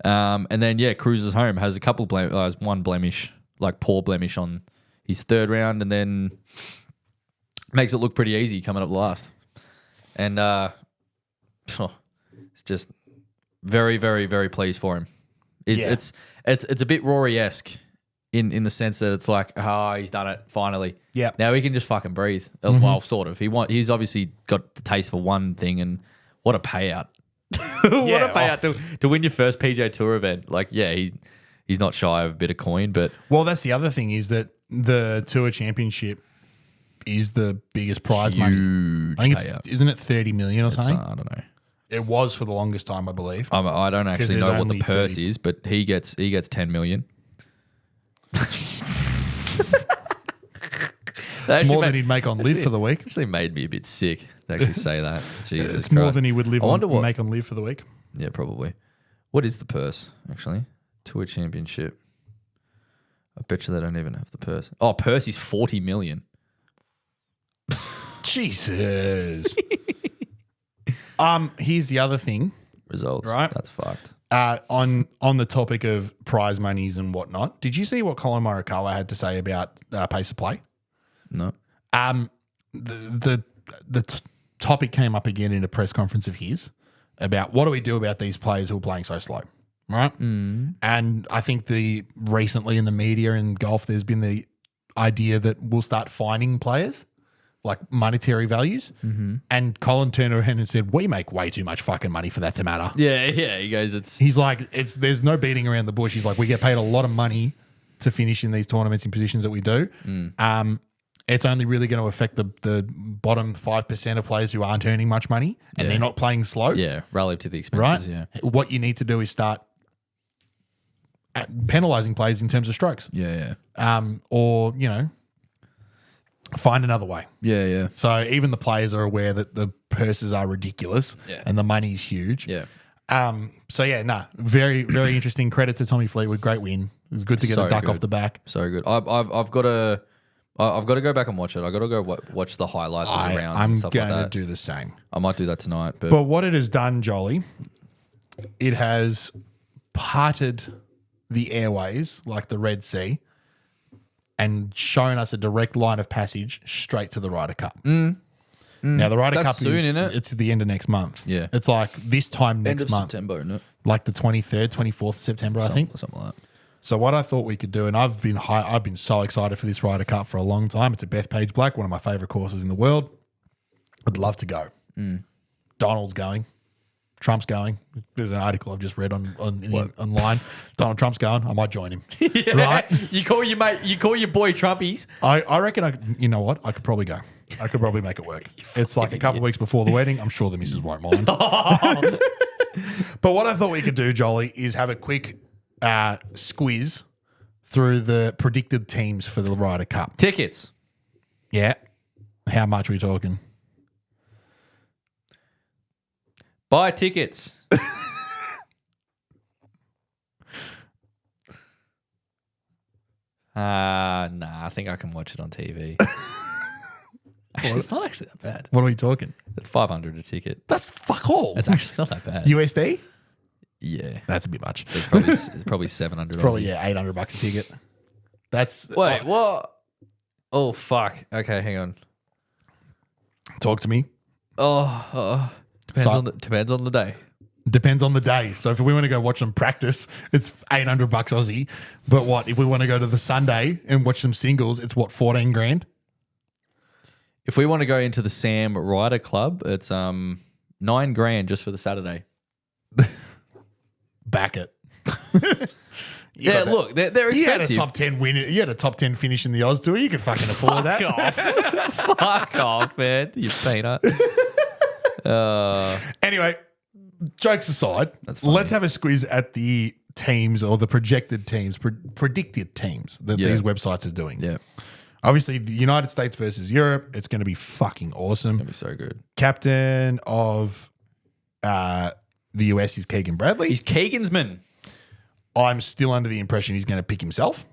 And then cruises home. Has has one blemish, like poor blemish on his third round, and then makes it look pretty easy coming up last. And it's just very, very, very pleased for him. It's a bit Rory-esque in the sense that it's like, oh, he's done it finally. Yeah. Now he can just fucking breathe. Well, sort of. He's obviously got the taste for one thing, and what a payout. What a payout to win your first PGA Tour event. Like, yeah, he's not shy of a bit of coin, but Well, that's the other thing is that the Tour Championship is the biggest prize money. huge I think payout. isn't it 30 million or something? I don't know. It was for the longest time, I believe. I don't actually there's know what the only purse 30. is, but he gets 10 million. It's more than he'd make on Live for the week. Actually made me a bit sick to actually say that. Jesus It's more Christ. than he would I wonder what- make on Live for the week. Yeah, probably. What is the purse, actually? Tour Championship. I bet you they don't even have the purse. Oh, purse is 40 million. Jesus. Here's the other thing. Results. Right. That's fucked. On the topic of prize monies and whatnot, did you see what Colin Morikawa had to say about pace of play? No. The topic came up again in a press conference of his about what do we do about these players who are playing so slow, right? And I think recently in the media and golf, there's been the idea that we'll start finding players like monetary values. And Colin turned around and said, we make way too much fucking money for that to matter. Yeah. He goes, He's like, there's no beating around the bush. He's like, we get paid a lot of money to finish in these tournaments in positions that we do. It's only really going to affect the bottom 5% of players who aren't earning much money and they're not playing slow. Yeah, relative to the Right? expenses, yeah. What you need to do is start penalising players in terms of strokes. Yeah. Or, find another way. Yeah. So even the players are aware that the purses are ridiculous and the money's huge. Yeah. Very, very interesting. Credit to Tommy Fleetwood. Great win. It was good to get So a duck good. off the back. So good. I've got to go back and watch it. I've got to go watch the highlights of the round I'm and stuff going like to that. do the same. I might do that tonight. But what it has done, Jolly, it has parted the airways like the Red Sea and shown us a direct line of passage straight to the Ryder Cup. Now, the Ryder That's Cup soon, isn't it? It's the end of next month. Yeah. It's like this time next End of month. September, isn't it? Like the 23rd, 24th of September, I think. Something like that. So what I thought we could do, and I've been so excited for this Ryder Cup for a long time. It's at Bethpage Black, one of my favourite courses in the world. I'd love to go. Donald's going. Trump's going. There's an article I've just read online. Donald Trump's going. I might join him. Right? You call your mate. You call your boy Trumpies. I reckon. You know what? I could probably go. I could probably make it work. It's like a couple of weeks before the wedding. I'm sure the missus won't mind. But what I thought we could do, Jolly, is have a quick squiz through the predicted teams for the Ryder Cup. Tickets. Yeah. How much are we talking? Buy tickets. Nah, I think I can watch it on TV. Actually, it's not actually that bad. What are we talking? It's $500 a ticket. That's fuck all. It's actually not that bad. USD? Yeah, That's a bit much. it's probably $700. Probably, $800 a ticket. That's Wait, what? Oh fuck. Okay, hang on. talk to me. Depends on the day. Depends on the day. So if we want to go watch them practice, it's $800 Aussie. But what if we want to go to the Sunday and watch some singles? It's what, 14 grand? If we want to go into the Sam Ryder Club, it's $9 grand just for the Saturday. Back it. Yeah, look, they're You had a expensive. top 10 win. You had a top 10 finish in the Oz Tour. You could fucking afford that. Fuck off, man. You peanut. Anyway, jokes aside, That's funny. let's have a squeeze at the teams or the projected teams, predicted teams that Yeah. these websites are doing. Yeah, Obviously, the United States versus Europe, it's going to be fucking awesome. that'd be so good. Captain of the US is Keegan Bradley. He's Keegan's man. I'm still under the impression he's going to pick himself.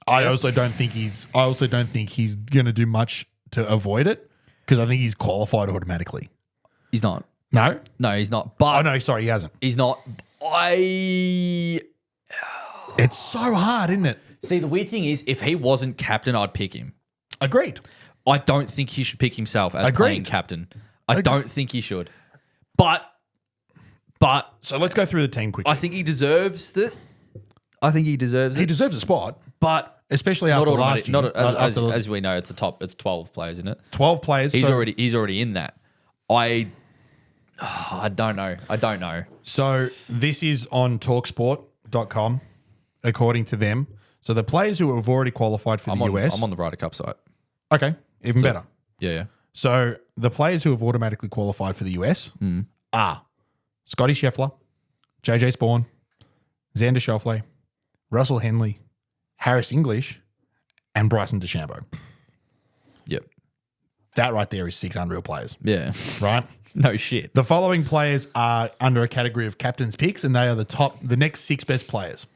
I also don't think he's going to do much to avoid it because I think he's qualified automatically. He's not. No? No, he's not. But Oh, no, sorry, he hasn't. he's not. It's so hard, isn't it? See, the weird thing is, if he wasn't captain, I'd pick him. Agreed. I don't think he should pick himself as Agreed. playing captain. I don't think he should. But But So let's go through the team quickly. I think he deserves it. I think he deserves He it. deserves a spot, But especially not after automatic. last year. Not as, After the as we know, it's 12 players, isn't it? 12 players. He's so, already in that. I don't know. So this is on talksport.com, according to them. So the players who have already qualified for the US. I'm on the Ryder Cup site. Okay, even better. Yeah. So the players who have automatically qualified for the US are Scotty Scheffler, JJ Spawn, Xander Schauffele, Russell Henley, Harris English, and Bryson DeChambeau. Yep. That right there is 6 unreal players, Yeah. right? No shit. The following players are under a category of captain's picks, and they are the next 6 best players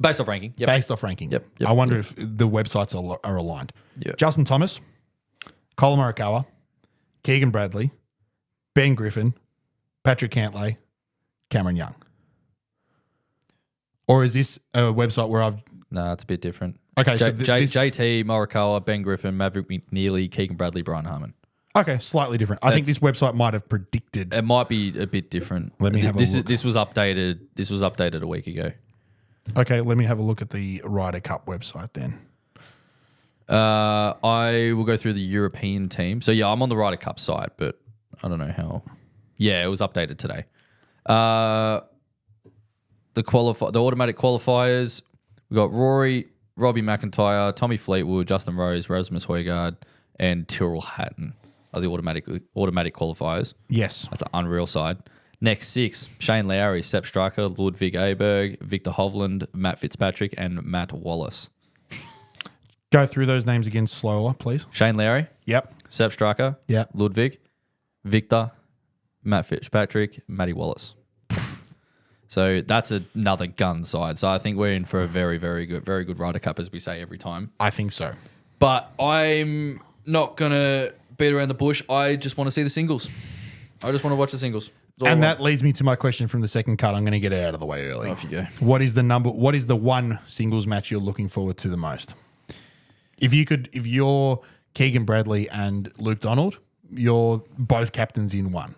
Based off ranking. Yep. based off ranking. Yep. I wonder if the websites are aligned. Yep. Justin Thomas, Colin Morikawa, Keegan Bradley, Ben Griffin, Patrick Cantlay, Cameron Young. Or is this a website where I've... No, it's a bit different. Okay, so JT, Morikawa, Ben Griffin, Maverick McNeely, Keegan Bradley, Brian Harmon. Okay, slightly different. I think this website might have predicted... It might be a bit different. Let me have a look. This was updated. This was updated a week ago. Okay, let me have a look at the Ryder Cup website then. I will go through the European team. So yeah, I'm on the Ryder Cup side, but I don't know how. Yeah, it was updated today. The automatic qualifiers. We got Rory, Robbie McIntyre, Tommy Fleetwood, Justin Rose, Rasmus Højgaard, and Tyrrell Hatton are the automatic qualifiers. Yes. That's an unreal side. Next 6, Shane Lowry, Sepp Striker, Ludwig Aberg, Victor Hovland, Matt Fitzpatrick, and Matt Wallace. Go through those names again slower, please. Shane Lowry, Yep. Sepp Striker, Yep. Ludwig, Victor, Matt Fitzpatrick, Matty Wallace. So that's another gun side. So I think we're in for a very, very good Ryder Cup, as we say every time. I think so. But I'm not going to beat around the bush. I just want to see the singles. I just want to watch the singles. And that leads me to my question from the second cut. I'm going to get it out of the way early. Off you go. What is the one singles match you're looking forward to the most? If you're Keegan Bradley and Luke Donald, you're both captains in one,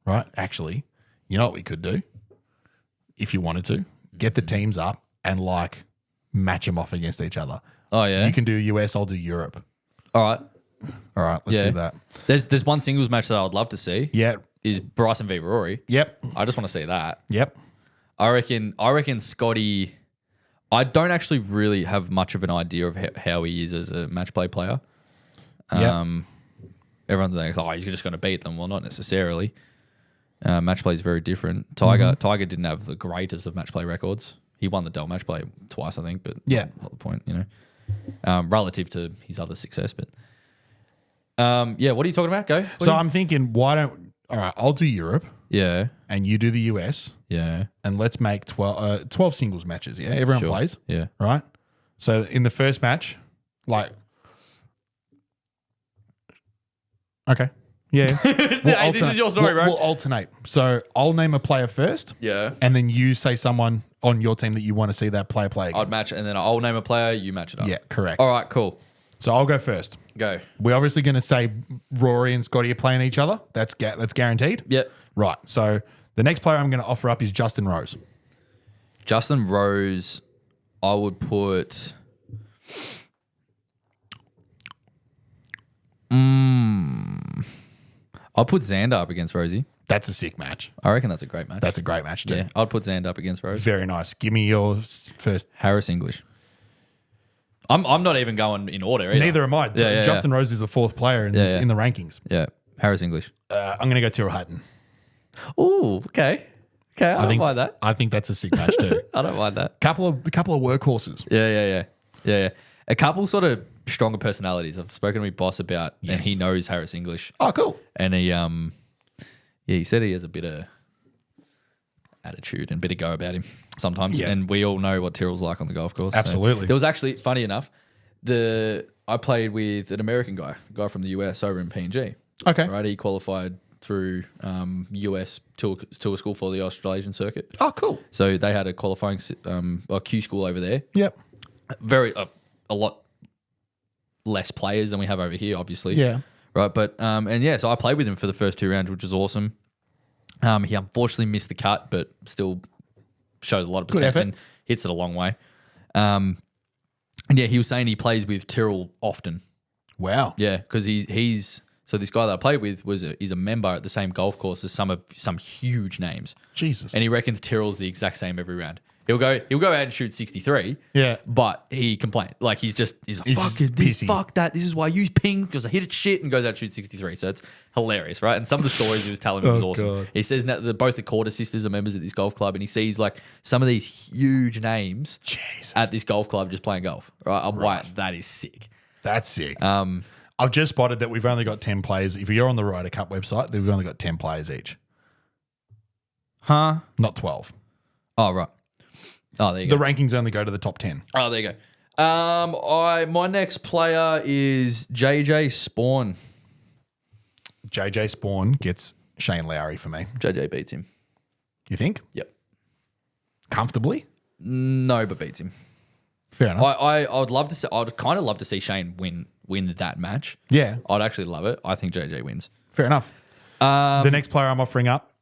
right? Actually, you know what we could do? If you wanted to, get the teams up and match them off against each other. Oh, yeah? You can do US, I'll do Europe. All right. All right, let's do that. There's one singles match that I would love to see. Yeah. Is Bryson v Rory. Yep. I just want to see that. Yep. I reckon Scotty. I don't actually really have much of an idea of how he is as a match play player. Yep. Everyone thinks, he's just going to beat them. Well, not necessarily. Match play is very different. Tiger didn't have the greatest of match play records. He won the Dell match play twice, I think, but not the point, relative to his other success. But what are you talking about? Go. I'm thinking, all right, I'll do Europe. Yeah. And you do the US. Yeah. And let's make 12 singles matches. Yeah. Everyone plays. Yeah. Right. So in the first match, okay. Yeah. Hey, this is your story, bro. We'll alternate. So I'll name a player first. Yeah. And then you say someone on your team that you want to see that player play against. I'd match it, and then I'll name a player, you match it up. Yeah, correct. All right, cool. So I'll go first. Go. We're obviously going to say Rory and Scotty are playing each other. That's guaranteed. Yep. Right. So the next player I'm going to offer up is Justin Rose. Justin Rose, I would put. I'll put Xander up against Rosie. That's a sick match. I reckon that's a great match. That's a great match too. Yeah, I'd put Xander up against Rose. Very nice. Give me yours first. Harris English. I'm not even going in order either. Neither am I. Justin Rose is the 4th player in the rankings. Yeah, Harris English. I'm going to go Tyrrell Hatton. Oh, okay. Okay, I don't mind that. I think that's a sick match too. I don't mind that. Couple of workhorses. Yeah. A couple sort of stronger personalities. I've spoken to my boss about, and Yes. he knows Harris English. Oh, cool. And he said he has a bit of attitude and a bit of go about him sometimes. Yeah. And we all know what Tyrrell's like on the golf course. Absolutely. So there was actually, funny enough, I played with an American guy, a guy from the US over in PNG. Okay. Right, he qualified through US tour school for the Australasian circuit. Oh, cool. So they had a qualifying Q school over there. Yep. A lot less players than we have over here, obviously. Yeah. Right, but so I played with him for the first 2 rounds, which was awesome. He unfortunately missed the cut, but still shows a lot of Good potential effort. and hits it a long way. And yeah, he was saying he plays with Tyrrell often. Wow. Yeah, because he's so this guy that I played with is a member at the same golf course as some huge names. Jesus. And he reckons Tyrrell's the exact same every round. He'll go out and shoot 63. Yeah. But he complains. Like he's like, He's fuck just it, this, pissy. fuck that. This is why I use ping because I hit it shit and goes out and shoots 63. So it's hilarious, right? And some of the stories he was telling me was awesome. God. He says that both the Corder sisters are members at this golf club and he sees like some of these huge names Jesus. at this golf club just playing golf. Right? I'm like, that is sick. That's sick. I've just spotted that we've only got 10 players. If you're on the Ryder Cup website, we've only got 10 players each. Huh? Not 12. Oh, right. Oh, there you The go. rankings only go to the top 10. Oh, there you go. My next player is JJ Spawn. JJ Spawn gets Shane Lowry for me. JJ beats him. You think? Yep. Comfortably? No, but beats him. Fair enough. I would love to see. I'd kind of love to see Shane win that match. Yeah, I'd actually love it. I think JJ wins. fair enough. The next player I'm offering up,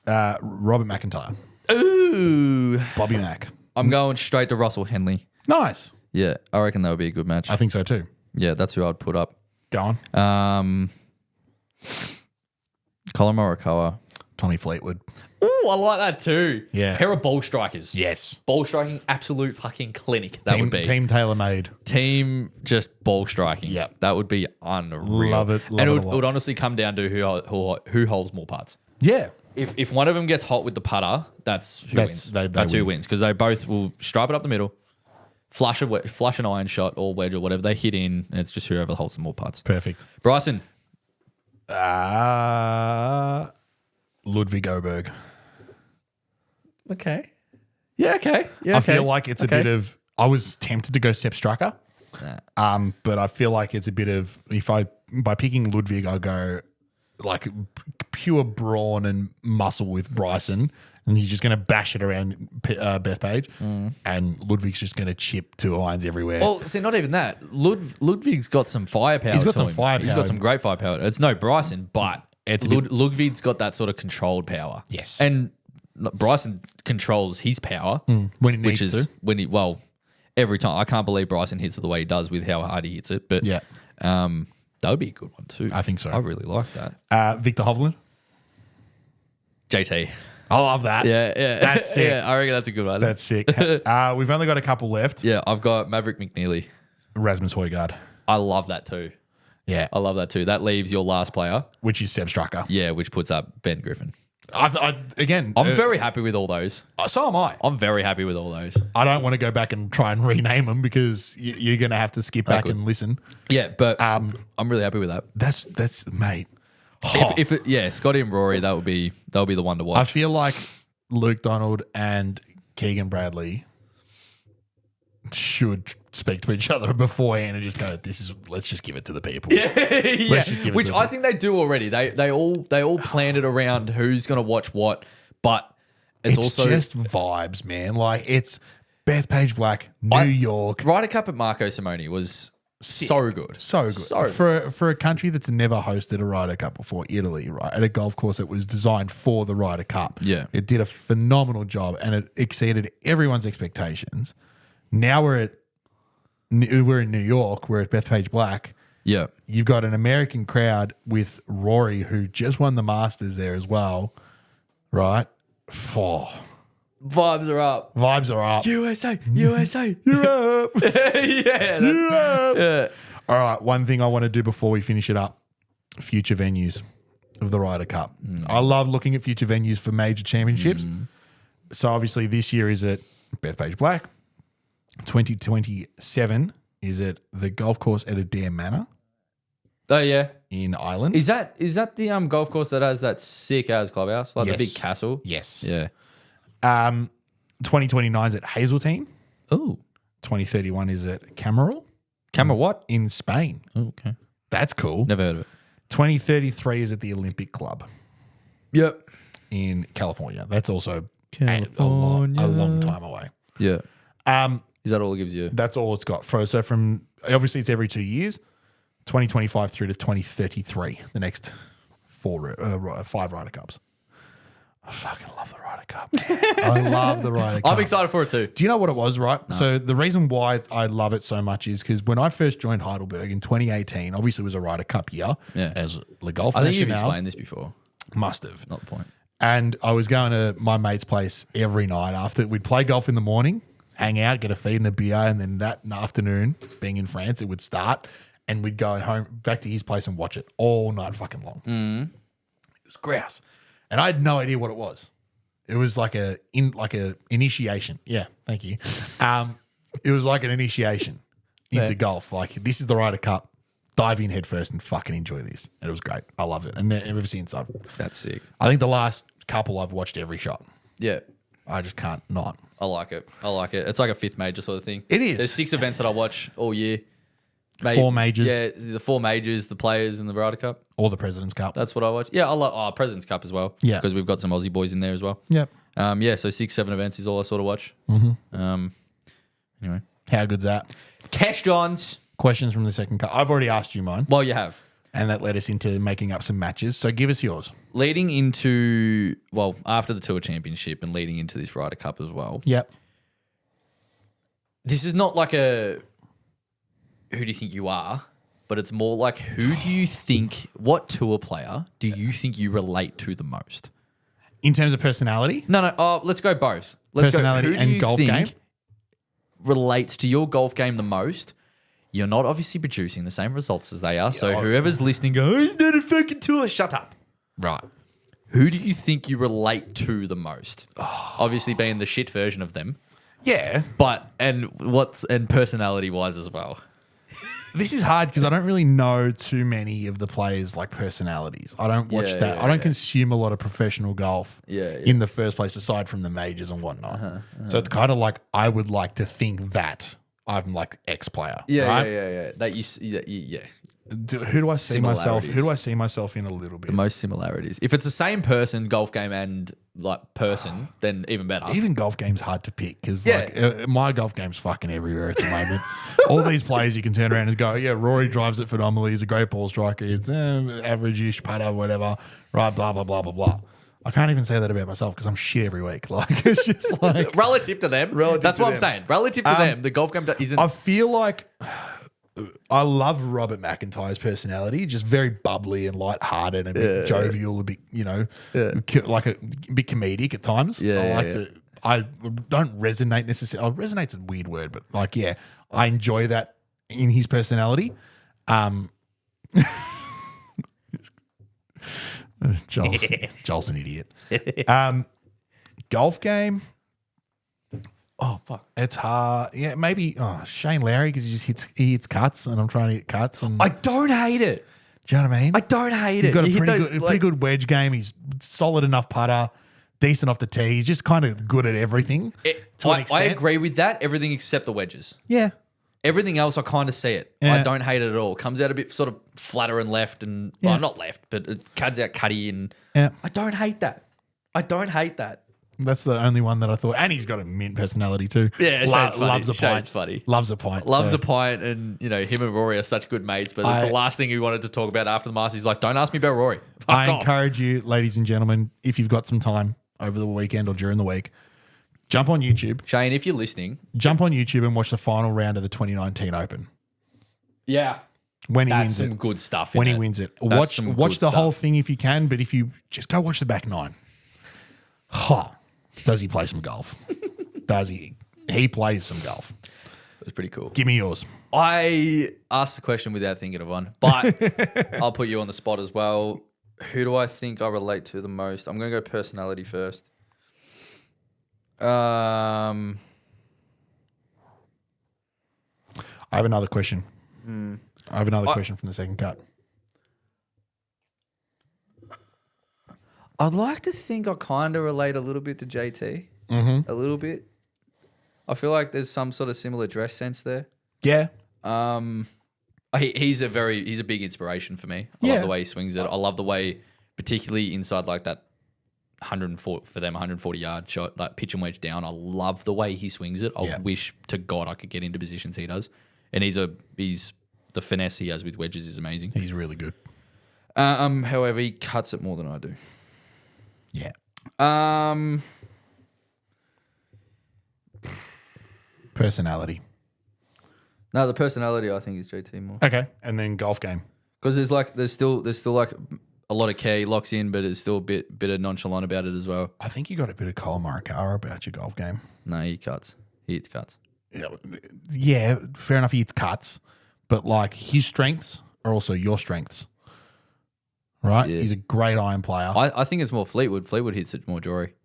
Robert McIntyre. Ooh, Bobby Mack. I'm going straight to Russell Henley. Nice. Yeah, I reckon that would be a good match. I think so too. Yeah, that's who I'd put up. Go on. Colin Morikawa. Tommy Fleetwood. Ooh, I like that too. Yeah. Pair of ball strikers. Yes. Ball striking, absolute fucking clinic. That would be. Team tailor-made. Team just ball striking. Yep. That would be unreal. Love it, love and it a it lot. would honestly come down to who holds more putts. Yeah. If one of them gets hot with the putter, that's who wins. they That's who win. wins because they both will stripe it up the middle, flush an iron shot or wedge or whatever they hit in, and it's just whoever holds the more putts. Perfect. Bryson. Ludwig Oberg. Okay. Yeah. Okay. Yeah. I feel like it's a bit of. I was tempted to go Sepp Strucker, but I feel like it's a bit of. By picking Ludwig, I go like pure brawn and muscle with Bryson, and he's just going to bash it around Bethpage, and Ludwig's just going to chip 2 irons everywhere. Well, see, not even that. Ludwig's got some firepower. He's got to some him. firepower. He's got some great firepower. It's no Bryson, but It's a bit- Ludwig's got that sort of controlled power. Yes. and Bryson controls his power when he which needs is to. every time. I can't believe Bryson hits it the way he does with how hard he hits it. But Yeah. that would be a good one too. I think so. I really like that. Victor Hovland. JT. I love that. Yeah. That's sick. Yeah, I reckon that's a good one. That's sick. We've only got a couple left. yeah, I've got Maverick McNeely. Rasmus Højgaard. I love that too. Yeah. I love that too. That leaves your last player. Which is Sepp Strucker. Yeah, which puts up Ben Griffin. Again, I'm very happy with all those. so am I. I'm very happy with all those. I don't want to go back and try and rename them because you're going to have to skip back good. and listen. Yeah, but I'm really happy with that. That's mate. Oh, Scotty and Rory, that would be the one to watch. I feel like Luke Donald and Keegan Bradley should speak to each other beforehand and just go, let's just give it to the people. Let's just give it Which to I them. think they do already. They all planned it around who's going to watch what, but it's also just vibes, man. Like it's Bethpage Black, New York. Ryder Cup at Marco Simone was so good. So good. For a country that's never hosted a Ryder Cup before, Italy, right? At a golf course that was designed for the Ryder Cup. Yeah. It did a phenomenal job and it exceeded everyone's expectations. Now we're in New York, we're at Bethpage Black. Yeah. You've got an American crowd with Rory, who just won the Masters there as well, right? Oh, Vibes are up. vibes are up. USA. You're up. Yeah. Yeah. All right, one thing I want to do before we finish it up, future venues of the Ryder Cup. I love looking at future venues for major championships. So obviously this year is at Bethpage Black. 2027 is at the golf course at Adair Manor Oh yeah. in Ireland. Is that the golf course that has that sick ass clubhouse, like the Yes. big castle? Yes. Yeah. 2029 is at Hazeltine. Oh, 2031 is at Camarel camera what? in Spain. Oh, okay. That's cool. Never heard of it. 2033 is at the Olympic Club Yep. in California. That's also California. a long time away. Yeah. Is that all it gives you? That's all it's got. So from obviously it's every 2 years, 2025 through to 2033, the next 5 Ryder Cups. I fucking love the Ryder Cup. I love the Ryder Cup. I'm excited for it too. Do you know what it was, right? No. So the reason why I love it so much is because when I first joined Heidelberg in 2018, obviously it was a Ryder Cup year as Le Golf I think you've National. explained this before. Must have. Not the point. And I was going to my mate's place every night after. We'd play golf in the morning, hang out, get a feed and a beer, and then that afternoon, being in France, it would start, and we'd go home back to his place and watch it all night fucking long. It was grouse. And I had no idea what it was. It was like a initiation. Yeah, thank you. It was like an initiation into golf. Like, this is the Ryder Cup. Dive in head first and fucking enjoy this. And it was great. I love it. And ever since That's sick. I think the last couple I've watched every shot. Yeah. I just can't not. I like it. It's like a fifth major sort of thing. It is. There's 6 events that I watch all year. 4 majors. Yeah, the 4 majors, the players, and the Ryder Cup. Or the President's Cup. That's what I watch. Yeah, I like President's Cup as well. Yeah. Because we've got some Aussie boys in there as well. Yep. So 6, 7 events is all I sort of watch. Anyway. How good's that? Cash Johns. Questions from the second cup. I've already asked you mine. Well, you have. And that led us into making up some matches. So give us yours. Leading into, after the Tour Championship and leading into this Ryder Cup as well. Yep. This is not like a who do you think you are, but it's more like who do you think, what tour player do you think you relate to the most? In terms of personality? No. Let's go both. Let's personality go. Who do and you golf think game? relates to your golf game the most? You're not obviously producing the same results as they are. So whoever's listening, go, he's not a fucking tour. Shut up. Right. Who do you think you relate to the most? Obviously being the shit version of them. Yeah. But, and personality wise as well. This is hard because I don't really know too many of the players' like personalities. I don't watch that. I don't consume a lot of professional golf in the first place, aside from the majors and whatnot. So it's kind of like I would like to think that I'm like X player. Yeah. That Who do I see myself? Who Similarities. do I see myself in a little bit? the most similarities. If it's the same person, golf game and like person, then even better. Even golf game's hard to pick because my golf game's fucking everywhere at the moment. All these players you can turn around and go, yeah, Rory drives it phenomenally. He's a great ball striker. It's average-ish putter, whatever. Right, blah, blah, blah, blah, blah. I can't even say that about myself because I'm shit every week. Like, it's just like... Relative to them. That's what I'm saying. Relative to them, the golf game isn't... I feel like... I love Robert McIntyre's personality, just very bubbly and lighthearted and a bit jovial, a bit, like a bit comedic at times. I don't resonate necessarily. Resonate's a weird word, but like, I enjoy that in his personality. Joel's an idiot. Golf game. Oh, fuck. It's hard. Yeah, maybe Shane Lowry because he hits cuts and I'm trying to hit cuts. And I don't hate it. do you know what I mean? I don't hate He's it. got a You pretty don't, pretty good wedge game. He's solid enough putter, decent off the tee. He's just kind of good at everything. To an I extent. agree with that. Everything except the wedges. Yeah. Everything else, I kind of see it. Yeah. I don't hate it at all. Comes out a bit sort of flatter and left and, well, not left, but it cuts out cutty and I don't hate that. That's the only one that I thought. And he's got a mint personality too. Yeah, Shane's funny. Loves a pint. Shane's funny. Loves a pint. Loves so. a pint, and him and Rory are such good mates. But it's the last thing he wanted to talk about after the Masters. He's like, "Don't ask me about Rory." Fuck I off. encourage you, ladies and gentlemen, if you've got some time over the weekend or during the week, jump on YouTube. Shane, if you're listening, Jump on YouTube and watch the final round of the 2019 Open. yeah, When he that's wins some it. good stuff. When in he it. wins it. That's some Watch good the whole stuff. thing if you can, but if you just go watch the back nine. Does he play some golf? Does he? He plays some golf. It was pretty cool. Give me yours. I asked the question without thinking of one, but I'll put you on the spot as well. Who do I think I relate to the most? I'm going to go personality first. I have another question. I have another question from the second cut. I'd like to think I kind of relate a little bit to JT. A little bit. I feel like there's some sort of similar dress sense there. Yeah. He's a big inspiration for me. I love the way he swings it. I love the way, particularly inside like that 140 yard shot, like pitch and wedge down. I love the way he swings it. I wish to God I could get into positions he does. And he's the finesse he has with wedges is amazing. He's really good. However, he cuts it more than I do. Yeah. Personality. No, the personality I think is JT more. Okay. And then golf game. Because there's still like a lot of care. He locks in, but it's still a bit of nonchalant about it as well. I think you got a bit of Colin Morikawa about your golf game. No, he cuts. He hits cuts. Yeah, fair enough. He hits cuts, but like his strengths are also your strengths, right? Yeah. He's a great iron player. I think it's more Fleetwood. Fleetwood hits it more Jory.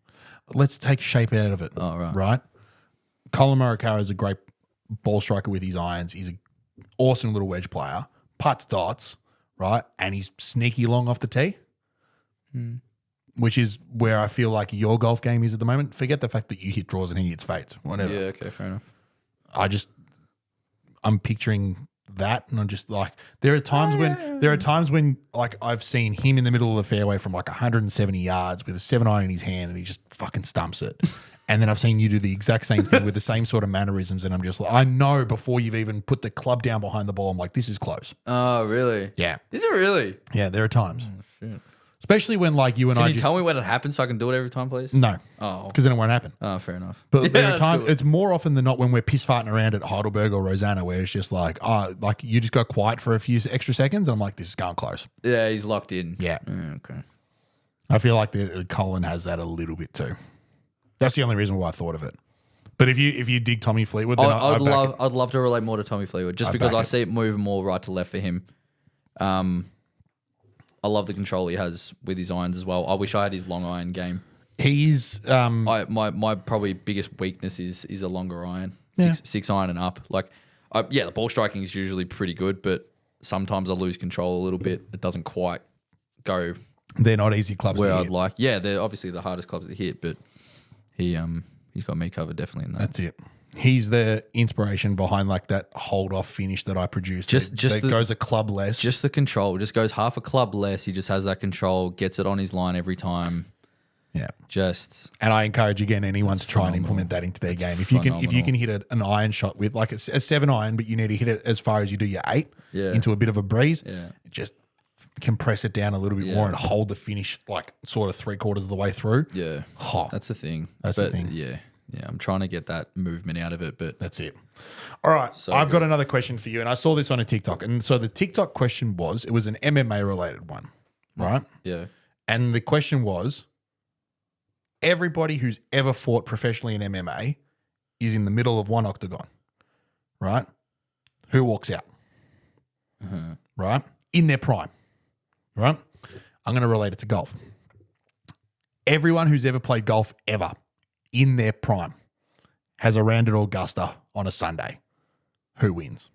Let's take shape out of it. Oh, right. Right? Colin Morikawa is a great ball striker with his irons. He's an awesome little wedge player. Putts dots, right? And he's sneaky long off the tee, which is where I feel like your golf game is at the moment. Forget the fact that you hit draws and he hits fades, whatever. Yeah, okay, fair enough. I'm picturing that, and I'm just like, there are times when like I've seen him in the middle of the fairway from like 170 yards with a 7-iron in his hand, and he just fucking stumps it. And then I've seen you do the exact same thing with the same sort of mannerisms, and I'm just like, I know before you've even put the club down behind the ball, I'm like, this is close. Oh, really? Yeah, Is it really? yeah. There are times, Shit. especially when like you and Can I you just tell me when it happens so I can do it every time, please? no, Oh. because then it won't happen. Oh, fair enough. But Yeah, there are that's times, cool. it's more often than not when we're piss farting around at Heidelberg or Rosanna, where it's just like, oh, like you just go quiet for a few extra seconds, and I'm like, this is going close. Yeah, he's locked in. Yeah. Okay. I feel like Colin has that a little bit too. That's the only reason why I thought of it. But if you dig Tommy Fleetwood, then I'd back it. I'd love to relate more to Tommy Fleetwood just I'd because back I it. see it moving more right to left for him. I love the control he has with his irons as well. I wish I had his long iron game. He's My probably biggest weakness is a longer iron, six iron and up. Like, the ball striking is usually pretty good, but sometimes I lose control a little bit. It doesn't quite go they're not easy clubs where to I'd hit. like. Yeah, they're obviously the hardest clubs to hit, but he's got me covered definitely in that. That's it. He's the inspiration behind like that hold off finish that I produced. Just that goes a club less. Just the control, just goes half a club less. He just has that control, gets it on his line every time. yeah. Just And I encourage again anyone to try and implement that into their game. If you can hit an iron shot with like a 7-iron, but you need to hit it as far as you do your 8 into a bit of a breeze. Yeah. Just compress it down a little bit more and hold the finish like sort of 3/4 of the way through. yeah, Oh, that's the thing. That's the thing. Yeah, I'm trying to get that movement out of it, but that's it. All right. I've got another question for you. And I saw this on a TikTok. And so the TikTok question it was an MMA related one, right? yeah. And the question was, everybody who's ever fought professionally in MMA is in the middle of one octagon, right? Who walks out? Right? In their prime, right? I'm going to relate it to golf. Everyone who's ever played golf ever in their prime has a round at Augusta on a Sunday. Who wins?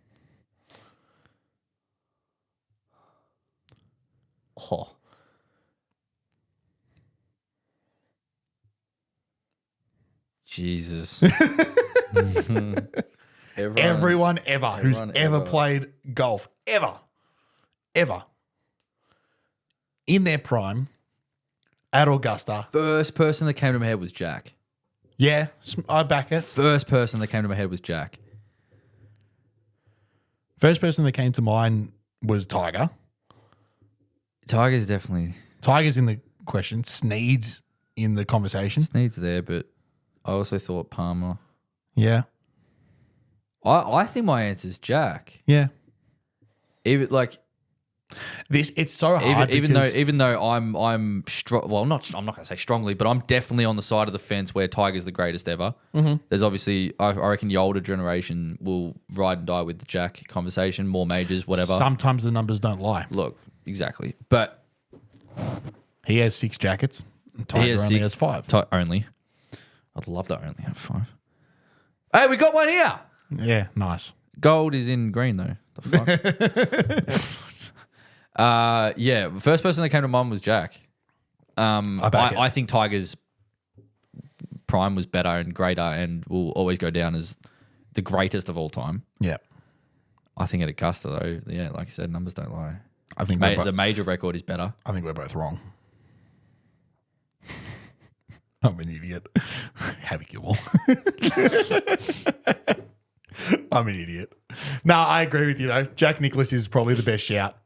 Oh. Jesus. Everyone ever who's ever played golf, ever, in their prime at Augusta. First person that came to my head was Jack. Yeah, I back it. First person that came to my head was Jack. First person that came to mind was Tiger. Tiger's definitely Tiger's in the question. Sneed's in the conversation. needs there, but I also thought Palmer. Yeah. I think my answer is Jack. Yeah. Even like It's so hard. even though I'm strong. Well, I'm not going to say strongly, but I'm definitely on the side of the fence where Tiger's the greatest ever. Mm-hmm. There's obviously I reckon the older generation will ride and die with the Jack conversation, more majors, whatever. Sometimes the numbers don't lie. Look, exactly, but He has 6 jackets. Tiger he has only 6 has 5. only. I'd love to only have 5. Hey, we got one here. Yeah, nice. Gold is in green though. The fuck. Yeah. First person that came to mind was Jack. I think Tiger's prime was better and greater, and will always go down as the greatest of all time. Yeah. I think at Augusta though, yeah, like you said, numbers don't lie. I think The major record is better. I think we're both wrong. I'm an idiot. Havoc you all. I'm an idiot. No, I agree with you though. Jack Nicklaus is probably the best shout.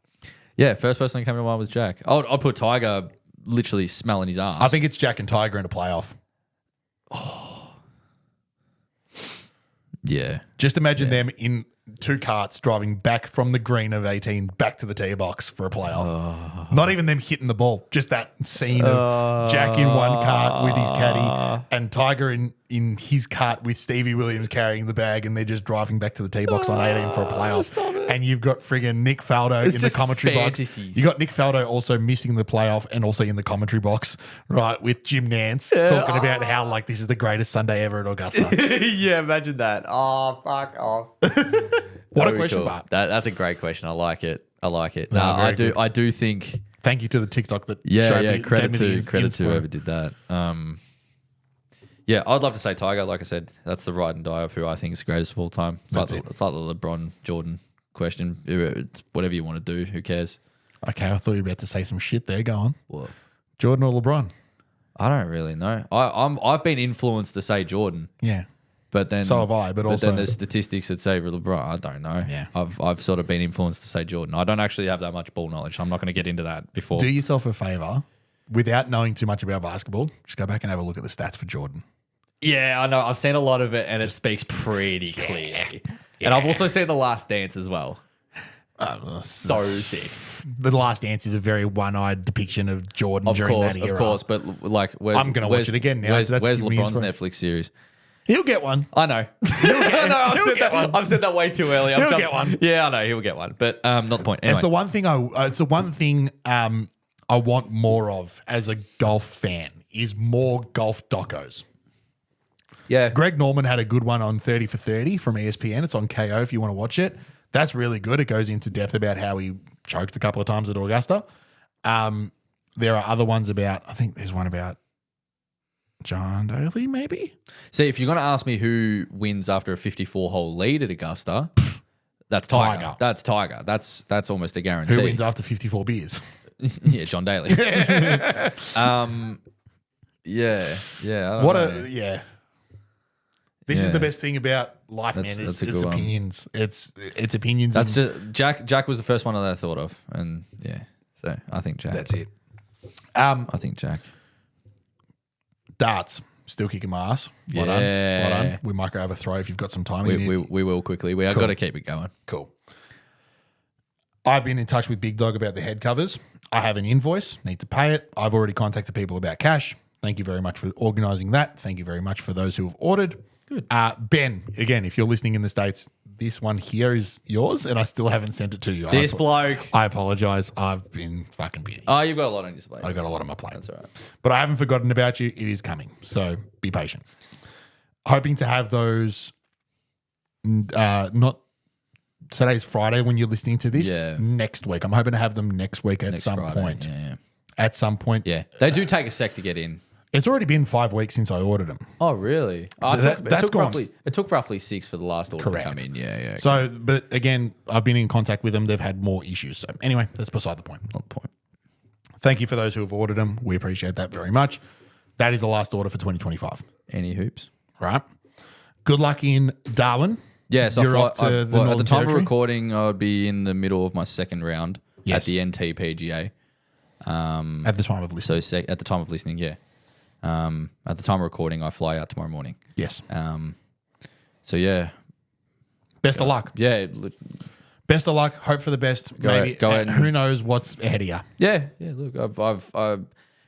Yeah, first person that came to mind was Jack. I'll put Tiger literally smelling his ass. I think it's Jack and Tiger in a playoff. Yeah. Just imagine them in 2 carts driving back from the green of 18 back to the tee box for a playoff. Not even them hitting the ball. Just that scene of Jack in one cart with his caddy and Tiger in his cart with Stevie Williams carrying the bag, and they're just driving back to the tee box on 18 for a playoff. And you've got friggin' Nick Faldo in the just commentary fantasies. box. You got Nick Faldo also missing the playoff and also in the commentary box, right, with Jim Nance talking about how like this is the greatest Sunday ever at Augusta. Yeah, imagine that. Oh, fuck off. What a question, Bart. That's a great question. I like it. No, very good. I do think. Thank you to the TikTok that Yeah, showed me. credit gave me the to inspo. whoever did that. Yeah, I'd love to say Tiger. Like I said, that's the ride and die of who I think is the greatest of all time. It's like the LeBron Jordan question. It's whatever you want to do. Who cares? Okay, I thought you were about to say some shit there. Go on. What? Jordan or LeBron? I don't really know. I've been influenced to say Jordan. Yeah. But then So have I, but also- then there's statistics that say LeBron. I don't know. Yeah. I've sort of been influenced to say Jordan. I don't actually have that much ball knowledge. So I'm not going to get into that before. Do yourself a favor, without knowing too much about basketball, just go back and have a look at the stats for Jordan. Yeah, I know. I've seen a lot of it, and it speaks pretty clearly. And I've also seen The Last Dance as well. So sick. The Last Dance is a very one-eyed depiction of Jordan during that era. Of course, but like, I'm gonna watch it again now, Where's, so that's where's giving me LeBron's inspiration. Netflix series? He'll get one. I know. I've said that way too early. He'll get one. Yeah, I know. He'll get one. But not the point. Anyway. It's the one thing. I want more of as a golf fan is more golf docos. Yeah. Greg Norman had a good one on 30 for 30 from ESPN. It's on KO if you want to watch it. That's really good. It goes into depth about how he choked a couple of times at Augusta. There are other ones about, I think there's one about John Daly, maybe? See, if you're going to ask me who wins after a 54-hole lead at Augusta, that's Tiger. That's Tiger. That's almost a guarantee. Who wins after 54 beers? Yeah, John Daly. Yeah. I don't know. This is the best thing about life, That's- man. that's It's a good one. opinions. It's opinions. That's and just Jack was the first one that I thought of, and yeah, so I think Jack. that's it. I think Jack. Darts still kicking my ass. Well done. Well done. We might go have a throw if you've got some time. We will quickly. We have Cool. got to keep it going. Cool. I've been in touch with Big Dog about the head covers. I have an invoice, need to pay it. I've already contacted people about cash. Thank you very much for organising that. Thank you very much for those who have ordered. Good. Ben, again, if you're listening in the States, this one here is yours, and I still haven't sent it to you. This bloke. I apologise. I've been fucking busy. Oh, you've got a lot on your plate. I've got a lot on my plate. That's all right. But I haven't forgotten about you. It is coming. So be patient. Hoping to have those not today's Friday when you're listening to this. Yeah. Next week. I'm hoping to have them next week at Next some Friday. point. Yeah. At some point. Yeah. They do take a sec to get in. It's already been 5 weeks since I ordered them. Oh, really? It took roughly 6 for the last order Correct. to come in. Yeah, yeah. So, but again, I've been in contact with them. They've had more issues. So anyway, that's beside the point. Not the point. Thank you for those who have ordered them. We appreciate that very much. That is the last order for 2025. Any hoops? Right. Good luck in Darwin. Yeah, so You're off to the at Northern the time Territory? of recording, I would be in the middle of my second round Yes. at the NTPGA. At the time of listening. So at the time of listening, yeah. At the time of recording, I fly out tomorrow morning. Yes. So yeah, Best of luck. yeah, Best of luck. Hope for the best. Maybe. go ahead. Who knows what's ahead of you? yeah. Look, I've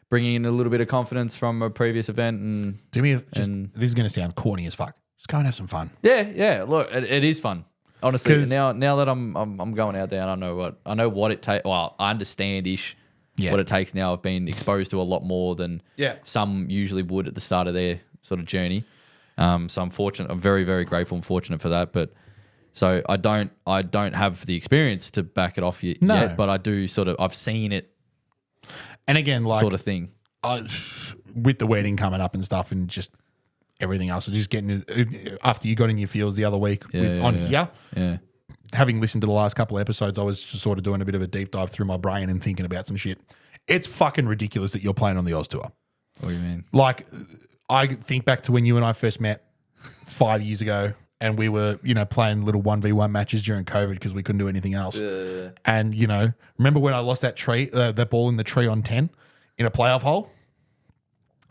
bringing in a little bit of confidence from a previous event, and Do me a, just, And- this is going to sound corny as fuck. Just go and have some fun. yeah. Look, it is fun. Honestly, 'Cause- now that I'm going out there, and I know what it takes. Well, I understand Yeah. what it takes now. I've been exposed to a lot more than Yeah. some usually would at the start of their sort of journey. So I'm fortunate. I'm very, very grateful and fortunate for that. But so I don't have the experience to back it off yet, No. but I do I've seen it And again, like sort of thing. with the wedding coming up and stuff, and just everything else, so just getting after you got in your feels the other week here. Yeah. Having listened to the last couple of episodes, I was just sort of doing a bit of a deep dive through my brain and thinking about some shit. It's fucking ridiculous that you're playing on the Oz Tour. What do you mean? Like, I think back to when you and I first met 5 years ago, and we were, playing little 1v1 matches during COVID because we couldn't do anything else. And, remember when I lost that ball in the tree on 10 in a playoff hole.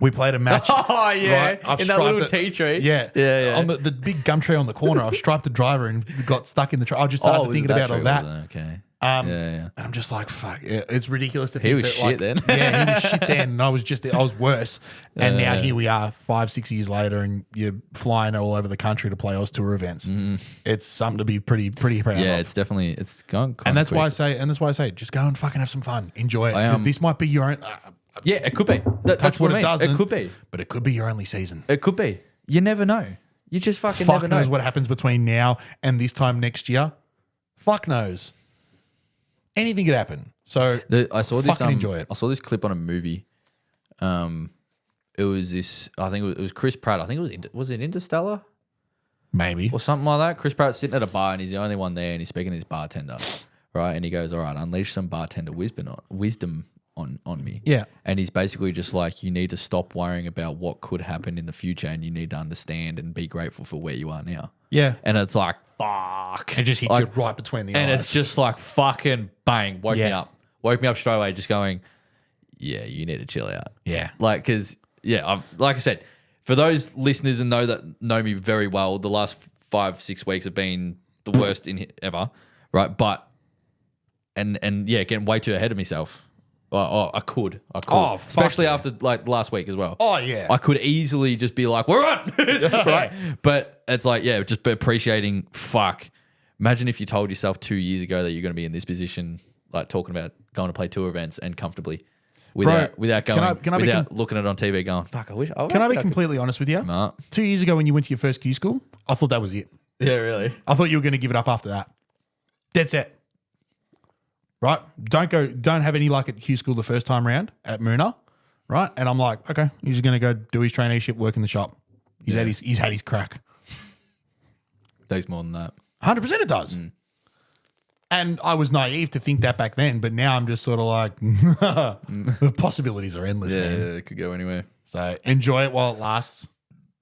We played a match. Oh, yeah. Right? I've In that little striped tea tree. Yeah. Yeah. On the big gum tree on the corner, I've striped the driver and got stuck in the tree. I just started thinking about all that. Okay. And I'm just like, fuck. It's ridiculous to think He was that, shit then. Yeah, he was shit then. And I was worse. And now here we are 5-6 years later and you're flying all over the country to play Oz Tour events. It's something to be pretty proud Yeah, of. it's definitely, it's gone. And that's why I say, just go and fucking have some fun. Enjoy it. Because this might be your own. Yeah, it could be. That's what I mean. doesn't. It could be. But it could be your only season. It could be. You never know. You just fucking Fuck never know. knows what happens between now and this time next year. Fuck knows. Anything could happen. So I saw this. fucking enjoy it. I saw this clip on a movie. It was this. I think it was Chris Pratt. I think was it Interstellar Maybe. or something like that. Chris Pratt's sitting at a bar and he's the only one there, and he's speaking to his bartender, right? And he goes, "All right, unleash some bartender wisdom on me." Yeah. And he's basically just like, you need to stop worrying about what could happen in the future, and you need to understand and be grateful for where you are now. Yeah. And it's like, fuck. It just hits Like, you right between the eyes. and it's just like fucking bang, woke me Yeah. up. Woke me up straight away, just going, yeah, you need to chill out. Yeah. Like, because, yeah, like I said, for those listeners and know me very well, the last 5-6 weeks have been the worst ever, right? But, and yeah, getting way too ahead of myself. I could. Oh, fuck especially yeah. after like last week as well. Oh, yeah. I could easily just be like, we're on, right? But it's like, yeah, just appreciating. Fuck. Imagine if you told yourself 2 years ago that you're going to be in this position, like talking about going to play tour events and comfortably, without going, can I be without looking at it on TV, going, fuck. I wish. Can I be completely honest with you? Nah. 2 years ago when you went to your first Q school, I thought that was it. Yeah, really. I thought you were going to give it up after that. Dead set. Right? Don't have any luck at Q school the first time round at Moona. Right? And I'm like, okay, he's just going to go do his traineeship, work in the shop. He's had his crack. Takes more than that. 100% it does. And I was naive to think that back then, but now I'm just sort of like, the possibilities are endless, Yeah, man. it could go anywhere. So enjoy it while it lasts.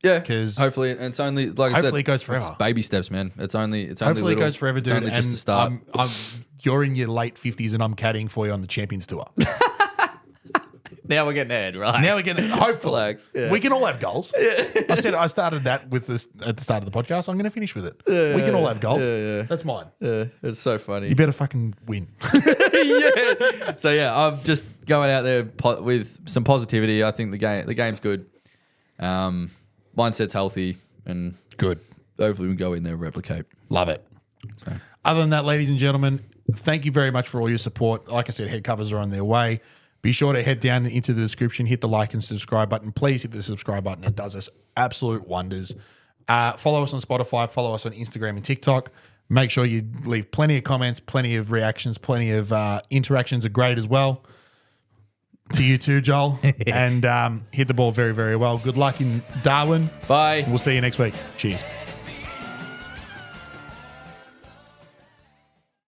Yeah, 'Cause hopefully, and it's only like I said, hopefully it goes forever. It's baby steps, man. It's only Hopefully little, it goes forever, dude. It's only just and the start. you're in your late 50s and I'm caddying for you on the Champions Tour. Now we're getting ahead, right? Now we're getting, hopefully. Relax. Yeah. We can all have goals. I said I started that with this at the start of the podcast. I'm going to finish with it. We can all have goals. Yeah. That's mine. Yeah, it's so funny. You better fucking win. Yeah. So yeah, I'm just going out there with some positivity. I think the game's good. Mindset's healthy, and Good. hopefully we can go in there and replicate. Love it. So. Other than that, ladies and gentlemen, thank you very much for all your support. Like I said, head covers are on their way. Be sure to head down into the description, hit the like and subscribe button. Please hit the subscribe button. It does us absolute wonders. Follow us on Spotify. Follow us on Instagram and TikTok. Make sure you leave plenty of comments, plenty of reactions, plenty of interactions are great as well. To you too, Joel. And hit the ball very, very well. Good luck in Darwin. Bye. We'll see you next week. Cheers.